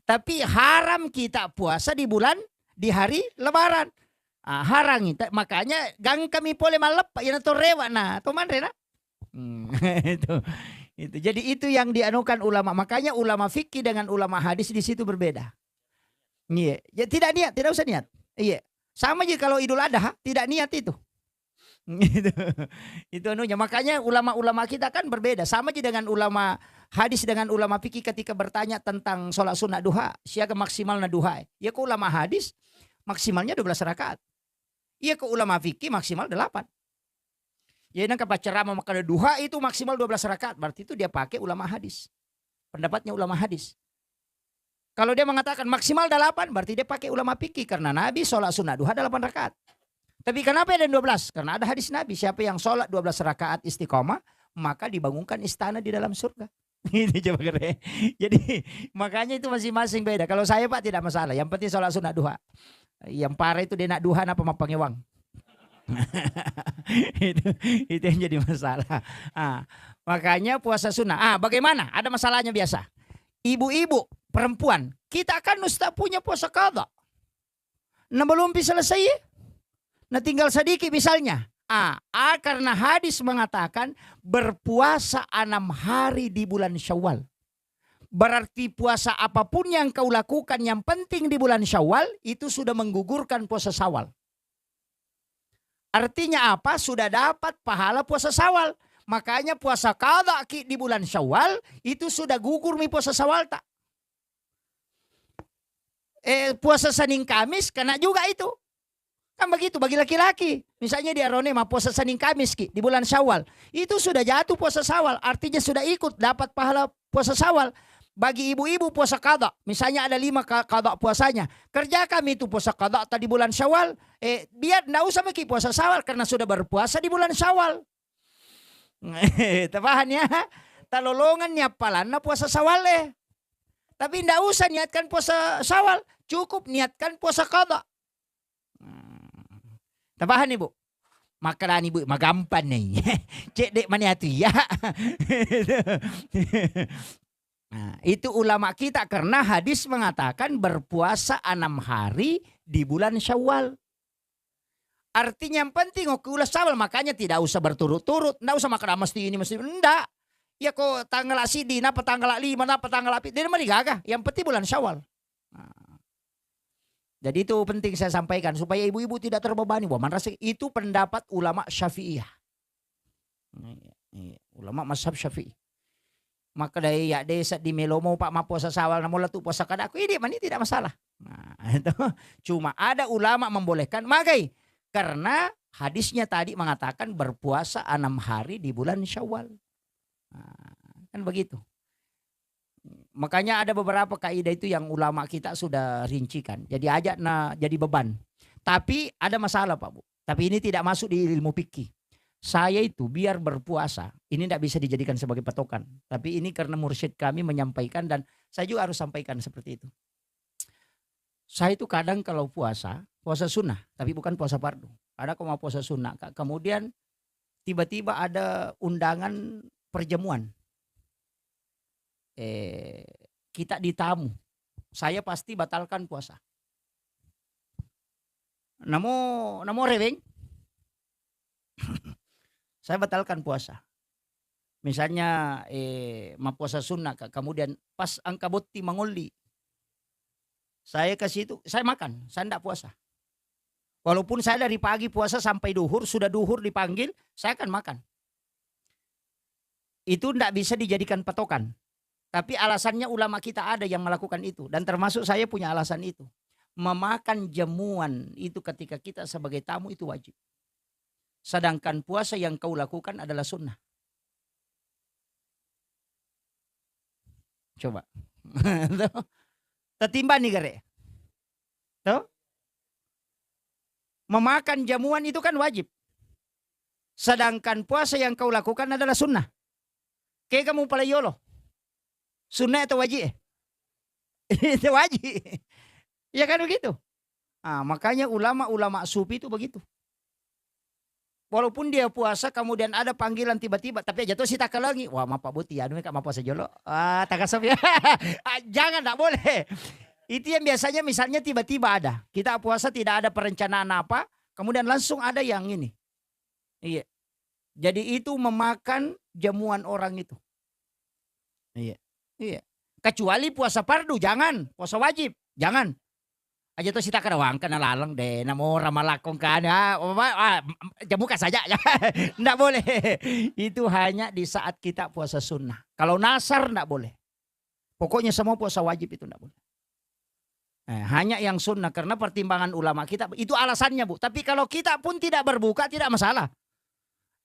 S2: tapi haram kita puasa di hari Lebaran. Harang itu. Makanya gang kami boleh malep ya to rewa na to manre na. Itu. Jadi itu yang dianukan ulama. Makanya ulama fikih dengan ulama hadis di situ berbeda. Iya, ya tidak niat, tidak usah niat. Iya. Sama aja kalau Idul Adha tidak niat itu. Itu anunya. Makanya ulama-ulama kita kan berbeda. Sama aja dengan ulama hadis dengan ulama fikih ketika bertanya tentang sholat sunnah duha. Siapa maksimal na duha? Ya ke ulama hadis maksimalnya 12 rakaat. Iya ke ulama fikih maksimal 8. Ya nang ceramah maka duha itu maksimal 12 rakaat. Berarti itu dia pakai ulama hadis. Pendapatnya ulama hadis. Kalau dia mengatakan maksimal 8 berarti dia pakai ulama fikih. Karena Nabi sholat sunnah duha 8 rakaat. Tapi kenapa ada 12? Karena ada hadis Nabi. Siapa yang sholat 12 rakaat istiqomah maka dibangunkan istana di dalam surga. Ini coba keren. Jadi makanya itu masing-masing beda. Kalau saya Pak tidak masalah. Yang penting sholat sunnah duha. Yang parah itu dia nak duha apa mapangewang. itu yang jadi masalah. Makanya puasa sunnah. Bagaimana? Ada masalahnya biasa. Ibu-ibu, perempuan, kita kan ustaz punya puasa qadha. Nah belum bisa selesai. Nah tinggal sedikit misalnya. Karena hadis mengatakan berpuasa 6 hari di bulan Syawal. Berarti puasa apapun yang kau lakukan yang penting di bulan Syawal itu sudah menggugurkan puasa Syawal. Artinya apa? Sudah dapat pahala puasa Syawal. Makanya puasa qadha di bulan Syawal itu sudah gugur mi puasa Syawal tak. Puasa Senin Kamis kena juga itu. Kan begitu bagi laki-laki. Misalnya dia ronema puasa Senin Kamis di bulan Syawal. Itu sudah jatuh puasa Syawal. Artinya sudah ikut dapat pahala puasa Syawal. Bagi ibu-ibu puasa qadha. Misalnya ada 5 qadha puasanya. Kerja kami itu puasa qadha tadi bulan Syawal. Biar enggak usah maki puasa Syawal. Karena sudah berpuasa di bulan Syawal. Tapahan ya. Talolongannya palana puasa Syawal Tapi enggak usah niatkan puasa Syawal. Cukup niatkan puasa qadha. Tapahan ibu. Makanan ibu magampan nih. Cek dek mana tu ya. Itu ulama kita karena hadis mengatakan berpuasa 6 hari di bulan Syawal. Artinya yang penting ulah Syawal makanya tidak usah berturut-turut, enggak usah makan mesti ini mesti enggak. Ya kok tanggal asidi napa tanggal 5 napa tanggal api dia mah digagah. Yang penting bulan Syawal. Jadi itu penting saya sampaikan supaya ibu-ibu tidak terbebani. Itu pendapat ulama Syafi'iyah. Ulama mazhab Syafi'i. Maka dari ya desa di Melomo Pak ma puasa sawal na mula tu puasa kada aku ini mani tidak masalah. Nah, itu cuma ada ulama membolehkan magai karena hadisnya tadi mengatakan berpuasa 6 hari di bulan Syawal. Nah, kan begitu. Makanya ada beberapa kaidah itu yang ulama kita sudah rincikan. Jadi ajak jadi beban. Tapi ada masalah Pak Bu. Tapi ini tidak masuk di ilmu fikih. Saya itu biar berpuasa, ini tidak bisa dijadikan sebagai patokan. Tapi ini karena mursyid kami menyampaikan dan saya juga harus sampaikan seperti itu. Saya itu kadang kalau puasa sunnah, tapi bukan puasa fardu. Ada kalau mau puasa sunnah, kemudian tiba-tiba ada undangan perjamuan. Kita ditamu, saya pasti batalkan puasa. Namo reweng. Saya batalkan puasa. Misalnya ma puasa sunnah kemudian pas angka botti mangoli. Saya ke situ, saya makan, saya enggak puasa. Walaupun saya dari pagi puasa sampai duhur, sudah duhur dipanggil, saya akan makan. Itu enggak bisa dijadikan patokan. Tapi alasannya ulama kita ada yang melakukan itu dan termasuk saya punya alasan itu. Memakan jamuan itu ketika kita sebagai tamu itu wajib. Sedangkan puasa yang kau lakukan adalah sunnah. Coba. Tertimbang nih gare. Tuh. Memakan jamuan itu kan wajib. Sedangkan puasa yang kau lakukan adalah sunnah. Kayak kamu palayolo. Sunnah atau wajib? Itu wajib. Ya kan begitu. Makanya ulama-ulama sufi itu begitu. Walaupun dia puasa kemudian ada panggilan tiba-tiba tapi aja tuh si tak lagi. Wah, ma Pak Buti anu ka ma puasa jolo. Tak kasep ya. Jangan, enggak boleh. Itu yang biasanya misalnya tiba-tiba ada. Kita puasa tidak ada perencanaan apa, kemudian langsung ada yang ini. Iya. Jadi itu memakan jamuan orang itu. Iya. Iya. Kecuali puasa fardu jangan, puasa wajib jangan. Aja tuh sita karawang kana lalang deh namo ramalakong kana jamu ka saja ndak boleh. Itu hanya di saat kita puasa sunnah. Kalau nasar ndak boleh. Pokoknya semua puasa wajib itu ndak boleh. Hanya yang sunnah karena pertimbangan ulama kita itu alasannya Bu. Tapi kalau kita pun tidak berbuka tidak masalah.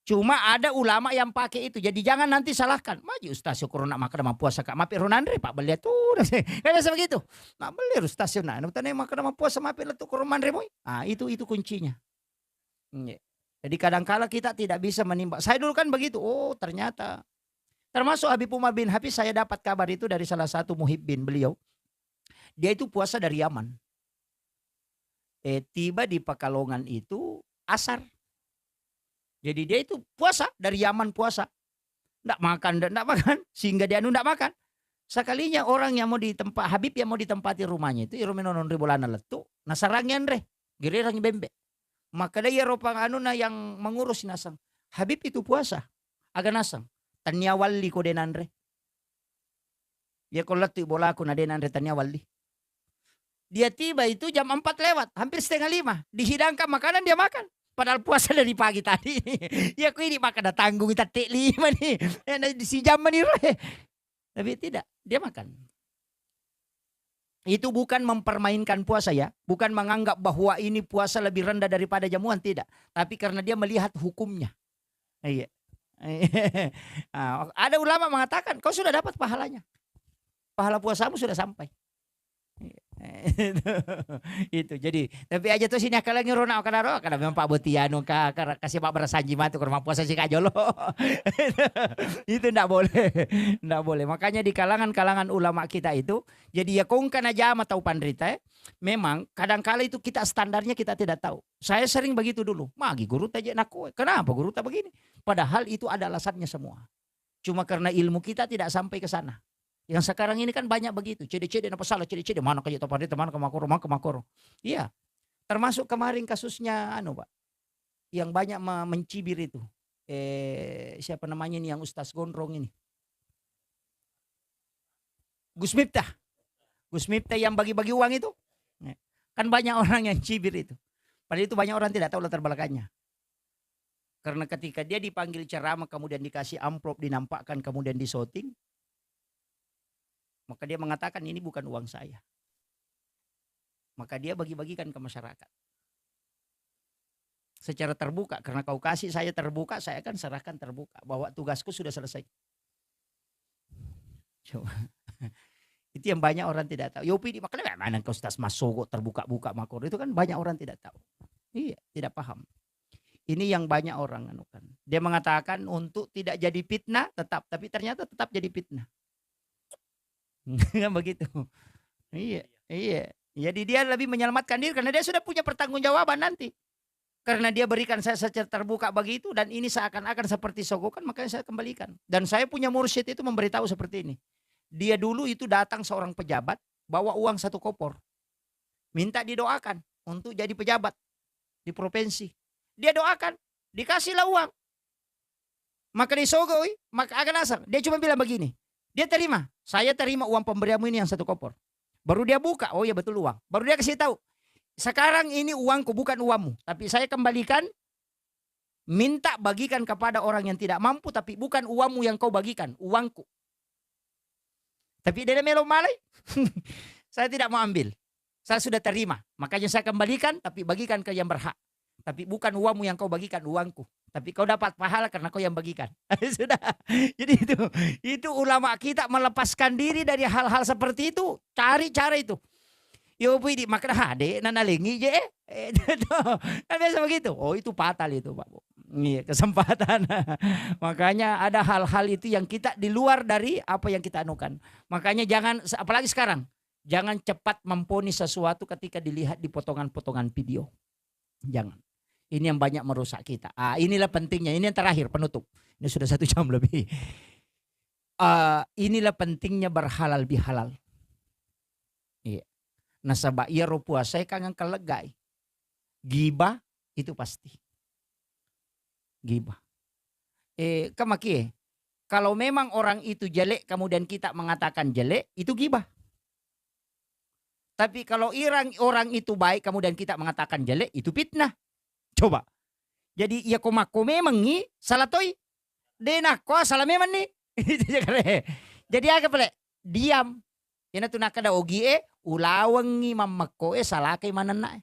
S2: Cuma ada ulama yang pakai itu. Jadi jangan nanti salahkan. Maju Ustaz syukur nak makan sama puasa Kak Mapi Ronandre Pak beli tuh. Kayak begitu. Nak beli Ustaz nah. Nutane makan sama puasa Mapi letuk Ronandre boy. Itu kuncinya. Jadi kadang-kala kita tidak bisa menimbang. Saya dulu kan begitu. Oh ternyata. Termasuk Habib Umar bin Hafiz saya dapat kabar itu dari salah satu muhibbin beliau. Dia itu puasa dari Yaman. Tiba di Pekalongan itu asar. Jadi dia itu puasa dari Yaman puasa. Nggak makan. Sehingga dia nggak makan. Sekalinya orang yang mau ditempat, Habib yang mau ditempati rumahnya itu. Iruminonon ribolana letu. Nasarangyan re. Girirang bembe. Maka dia ropang yang mengurus nasang. Habib itu puasa. Aga nasang. Tanyawali ko denan re. Ya kalau letu bola ko na denan re tanyawali. Dia tiba itu jam 4 lewat. Hampir setengah 5. Dihidangkan makanan dia makan. Padahal puasa dari pagi tadi. Ya aku ini makan tanggung kita tek 5 nih. Si jam nih. Tapi tidak, dia makan. Itu bukan mempermainkan puasa ya. Bukan menganggap bahwa ini puasa lebih rendah daripada jamuan, tidak. Tapi karena dia melihat hukumnya. Iya. Ada ulama mengatakan kau sudah dapat pahalanya. Pahala puasamu sudah sampai. Itu jadi tapi aja tuh sini akal lagi rona kadaro kada memang Pak Botiano kasih Pak Berasanji matu ke rumah puasa si Kajolo. Itu ndak boleh. Makanya di kalangan ulama kita itu jadi ya kongkan aja ama tahu pandrita memang kadang-kala itu kita standarnya kita tidak tahu. Saya sering begitu dulu. Magi guru aja naku. Kenapa guru tak begini? Padahal itu ada alasannya semua. Cuma karena ilmu kita tidak sampai ke sana. Yang sekarang ini kan banyak begitu. Cede-cede apa salah cede-cede mana kayak topar teman kemakoro. Iya. Termasuk kemarin kasusnya Pak. Yang banyak mencibir itu. Siapa namanya ini yang Ustaz Gondrong ini? Gus Miftah yang bagi-bagi uang itu. Kan banyak orang yang cibir itu. Padahal itu banyak orang tidak tahu latar belakangnya. Karena ketika dia dipanggil ceramah kemudian dikasih amplop dinampakkan kemudian disoting. Maka dia mengatakan ini bukan uang saya. Maka dia bagi-bagikan ke masyarakat. Secara terbuka, karena kau kasih saya terbuka, saya akan serahkan terbuka. Bahwa tugasku sudah selesai. Coba. Itu yang banyak orang tidak tahu. Yopi, makanya mana kau Ustaz Masogo terbuka-buka makor. Itu kan banyak orang tidak tahu. Iya, tidak paham. Ini yang banyak orang anukan. Dia mengatakan untuk tidak jadi fitnah tetap, tapi ternyata tetap jadi fitnah. Kan begitu. Iya, iya. Jadi dia lebih menyelamatkan diri karena dia sudah punya pertanggungjawaban nanti. Karena dia berikan saya secara terbuka begitu dan ini seakan-akan seperti sogokan, makanya saya kembalikan. Dan saya punya mursyid itu memberitahu seperti ini. Dia dulu itu datang seorang pejabat bawa uang 1 koper. Minta didoakan untuk jadi pejabat di provinsi. Dia doakan, dikasihlah uang. Maka disogoi, maka akan asal. Dia cuma bilang begini, dia terima, saya terima uang pemberianmu ini yang 1 koper. Baru dia buka, oh ya betul uang. Baru dia kasih tahu, sekarang ini uangku bukan uangmu, tapi saya kembalikan, minta bagikan kepada orang yang tidak mampu, tapi bukan uangmu yang kau bagikan, uangku. Tapi dia melo malai, saya tidak mau ambil, saya sudah terima, makanya saya kembalikan, tapi bagikan ke yang berhak. Tapi bukan uangmu yang kau bagikan, uangku. Tapi kau dapat pahala karena kau yang bagikan. Sudah. Jadi itu ulama kita melepaskan diri dari hal-hal seperti itu. Cari cara itu. Yo pidi makna hade nanalingi je. Kan biasa begitu. Oh itu fatal itu Pak. Iya, kesempatan. Makanya ada hal-hal itu yang kita di luar dari apa yang kita anukan. Makanya jangan, apalagi sekarang, jangan cepat memponis sesuatu ketika dilihat di potongan-potongan video. Jangan. Ini yang banyak merusak kita. Inilah pentingnya. Ini yang terakhir penutup. Ini sudah 1 jam lebih. Inilah pentingnya berhalal bihalal. Iya. Nasabah iya ro puasa kangen kelegai. Gibah itu pasti. Gibah. Kamaki. Kalau memang orang itu jelek kemudian kita mengatakan jelek, itu gibah. Tapi kalau orang itu baik kemudian kita mengatakan jelek, itu fitnah. Coba. Jadi ya komako memang ni salah toy. Dena ko salah memang ni. Jadi agak pala diam. Yan tu nakada ogi ulawang ni mamako salah kay manana.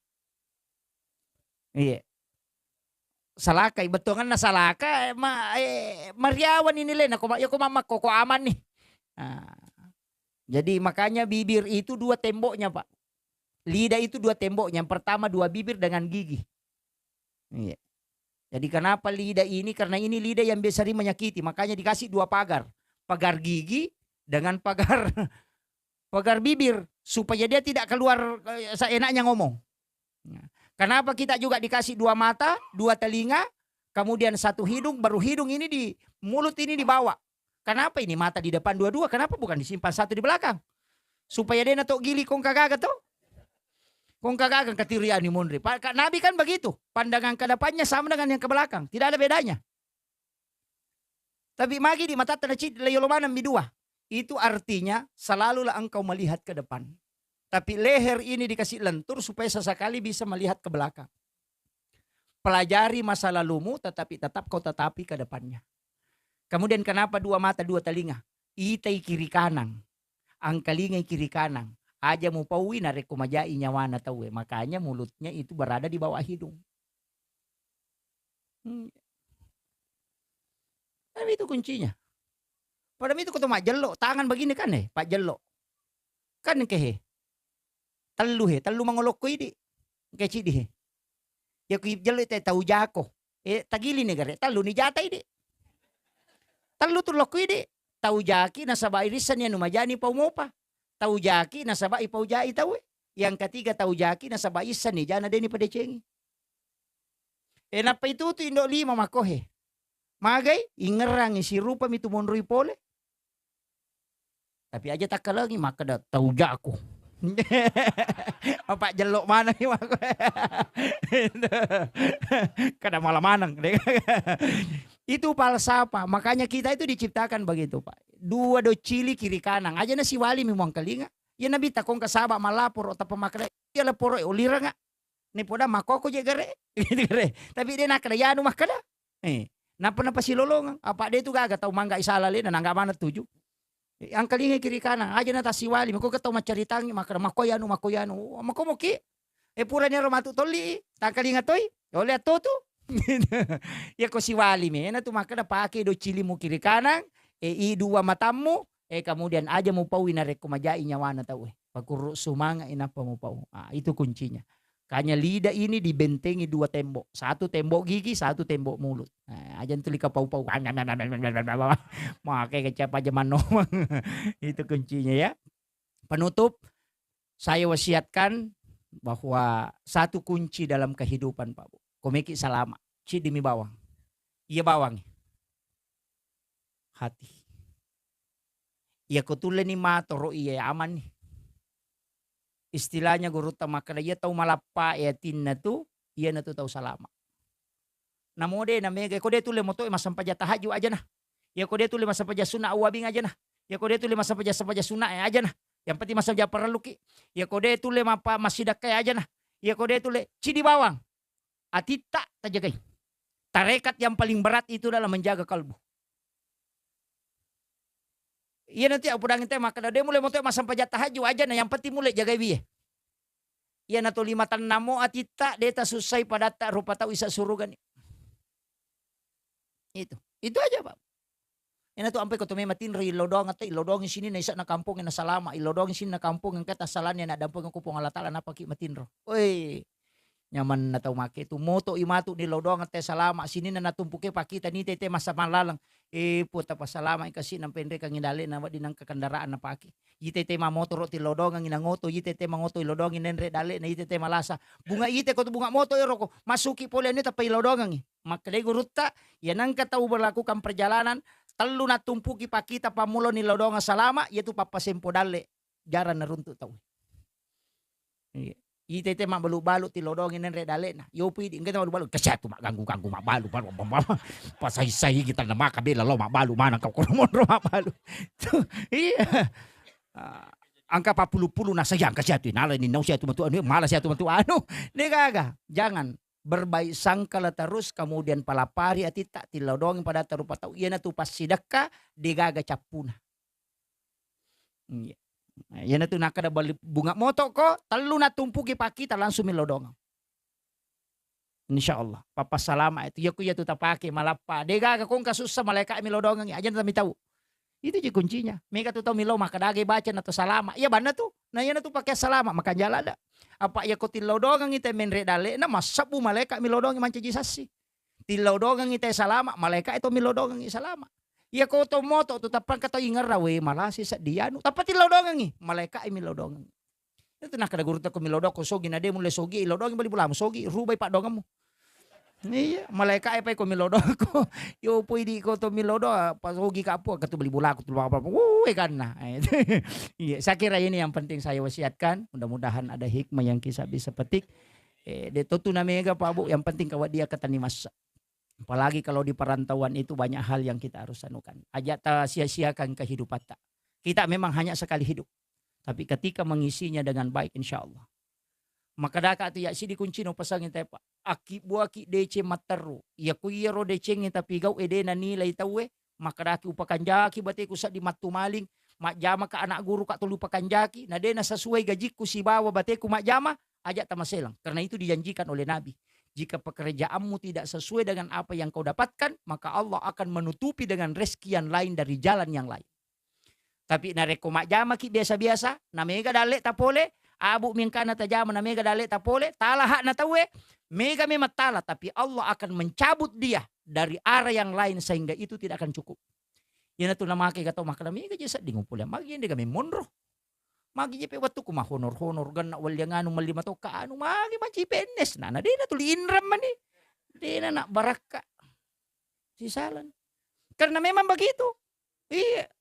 S2: Iya. Salah kay betul kan na salah ka mariawan ini len ako ya ko mamako ko aman ni. Jadi makanya bibir itu 2 temboknya Pak. Lidah itu 2 temboknya. Yang pertama 2 bibir dengan gigi. Iya. Jadi kenapa lidah ini? Karena ini lidah yang biasa menyakiti. Makanya dikasih 2 pagar. Pagar gigi dengan pagar bibir. Supaya dia tidak keluar seenaknya ngomong. Kenapa kita juga dikasih 2 mata, 2 telinga. Kemudian 1 hidung. Baru hidung ini di mulut ini dibawa. Kenapa ini mata di depan 2-2? Kenapa bukan disimpan 1 di belakang? Supaya dia nato gili kong kagaga tuh. Kung kagagang ketirian ni Mundri. Nabi kan begitu. Pandangan ke depannya sama dengan yang ke belakang. Tidak ada bedanya. Tapi magi di mata tercit layolomanam bidua. Itu artinya selalulah engkau melihat ke depan. Tapi leher ini dikasih lentur supaya sesekali bisa melihat ke belakang. Pelajari masa lalumu tetapi tetap kau tetapi ke depannya. Kemudian kenapa 2 mata 2 telinga? Itay kiri kanan. Ang kalingay kiri kanan. Aja mau paui narik kumajai nyawana tahu. Makanya mulutnya itu berada di bawah hidung. Tapi itu kuncinya. Padahal itu ketemu jelo tangan begini kan Pak jelo. Kan kehe. Telu mangolok ko ini. Kecil di. Ya ku jelo itu tahu jako. Tagili negara telu ni jata ini. Telu tu loko ini. Tahu jaki nasaba irisan yan numajani pa umopa. Tahu jaki nasaba ipau jai tahu. Yang ketiga tahu jaki nasaba isan ni jana deni pada cengi. Napa itu tu indo 5 makohe. Magay ingerang si rupa mitu monrui pole. Tapi aja tak lagi maka dah tahu jaku. Apa jelok mana ni mako. Kada malah manang. Itu falsafah. Makanya kita itu diciptakan begitu Pak. 2 do cili kiri kanan. Aja na si wali memang kalinga. Ya nabi takong kasaba malapor o tapamakre. Ya lapor o ulira nga. Ni poda makoko je gare. Tapi dia nak yanu makada. Napa si lolongan. Apa dia itu gaga tahu mangga isalali na nangga mana 7. Ang kalinga kiri kanan, aja na tasiwali, mako kataw macaritangi, makoyano, mako mo ki. Pura niya romatu toli, tangkalinga toy, ole atoto. Ya ko siwali me, na tumaka na pake do cili mo kiri kanan, i dua matamu, kemudian aja mo pau inarek kumajai nyawana tau. Pagkuro sumanga inapa mo pau. Itu kuncinya. Kanya lidah ini dibentengi 2 tembok. 1 tembok gigi, 1 tembok mulut. Ajan tuli ka pau-pau. Makai kecap aja mano. Itu kuncinya ya. Penutup, saya wasiatkan bahwa satu kunci dalam kehidupan Pak Bu. Komeki salama. Ci demi bawang. Iya bawang. Hati. Iya kutule ni matoro iya aman nih. Istilahnya guru tamakana ia tahu malapa ya tinna tu ia na tu tahu salama. Namode na mega ko de tu le moto masampaja tahaju aja nah. Ya ko de tu le masampaja sunna awabing aja nah. Ya ko de tu le masampaja sunna aja nah. Yang penting masampaja paraluki. Ya ko de tu le mapa masidak aja nah. Ya ko de tu le cidi bawang. Atita tajagai. Tarekat yang paling berat itu adalah menjaga kalbu. Iya nanti aku dangin teh maka dia mulai moto masampaja tahaju aja nah yang penting mulai jaga biye. Iya na to 5 tan namo atita deta susai pada tak rupa tau isa surugan. Itu aja Pak. Ina to ampai ko to matin ri lodong at ilodong sini na isa na kampung na salama, ilodong sini na kampung ang kata salan na dampong ko pong alatala na paki matinro. Oy. Nyaman na tau make tu moto imatu ni lodong at salama sini na natumpuke pakita ni tete masa malalang. Puta pasalama kasi ng pendre kang inali na di ng kakandaraan na paki. Yitete mamotor ti lodong ang inangoto, yitete mangoto ilodong inenre dali na yitete malasa. Bunga ite ko to bunga moto iro ko. Masuki pole ni tapay lodong ang makale guruta yan ang katao berlakukan perjalanan telu na tumpuki pakita pamulo ni lodong salama yaitu papasempo dali jaran na runtu tau. Itete mabalu-balu ti lodong inenre dali na. Yo pwede ngata mabalu kasi ato maganggu-ganggu mabalu pasay-say kita na makabila lo mabalu manang ka kurumon mabalu. Iya. Angka 40 na sayang kasi ato inalay ni siya tumatu ano malas siya tumatu ano. Negaga. Jangan berbaik sangka terus kemudian palapari atita ti lodong pada tarupa tau iyan na tu pas sidaka degaga capuna. Iya. Yan na ito nakada bunga moto ko, talo na tumpuki pakita langsung milodong. Insyaallah, papasalama itu ya kuya tu tapake malapa. Dega kung kasusah malaika milodong ang ajan tami tahu. Itu je kuncinya. Mega tu tahu milo maka dage baca na to salama. Iya bana tu. Na yan na tu pakai salama maka jalada. Apa ya ko tilodong ang ite menre dale na masabu malaika milodong manca jisasi. Tilodong ang ite salama, malaika itu milodong ang salama. Ya ko to moto to tapan ka to ingarawe malasi sa diano tapat ilodongan ni malaika ay milodongan. Ito nakadaguro ta ko milodong ko sogi na de mule sogi ilodongan bali bula mo sogi rubay pa dongan mo. Iya malaika ay pa ko milodong ko. Yo pwede ko to milodong pasogi ka po kato bali bula ko tulwa pa. Uy kan na. Iya saya kira ini yang penting saya wasiatkan. Mudah-mudahan ada hikmah yang kisah bisa petik. De to na mega pa bu yang penting kawat dia katani masa. Apalagi kalau di perantauan itu banyak hal yang kita harus anukan. Ajak tak sia-siakan kehidupan tak. Kita memang hanya sekali hidup. Tapi ketika mengisinya dengan baik insya Allah. Maka daka tu ya si dikunci no pasangin tayo pa. Aki buaki dece mataru. Ya kuyero dece ng tapigaw ede na nilay tawe. Maka daki upakan jaki bate ko sa di matumaling. Makjama ka anak guru ka tulupakan jaki. Na de na sasuai gaji ko si bawa bate ko makjama. Ajak tamaselang. Karena itu dijanjikan oleh Nabi. Jika pekerjaanmu tidak sesuai dengan apa yang kau dapatkan, maka Allah akan menutupi dengan rezeki yang lain dari jalan yang lain. Tapi nareko makjama ki biasa-biasa, namega dale tapole, abu mingkana tajama namega dale tapole, talaha na tawe, mega mematala, tapi Allah akan mencabut dia dari arah yang lain sehingga itu tidak akan cukup. Yan na ito namaki ka to, makanamiga jasa, di ngumpulya, magyan di kami monro. Magi jepe waktu ku mah honor gan wal yang anu malima to ka anu magi manci penes na de na tuli inram mani de na baraka si salan karena memang begitu iya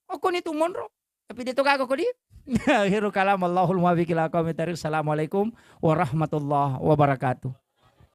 S2: aku nitu monro tapi dito kago ko di akhiru kalam Allahul muwaffiq ila aqwamit thariq. Assalamualaikum warahmatullahi wabarakatuh.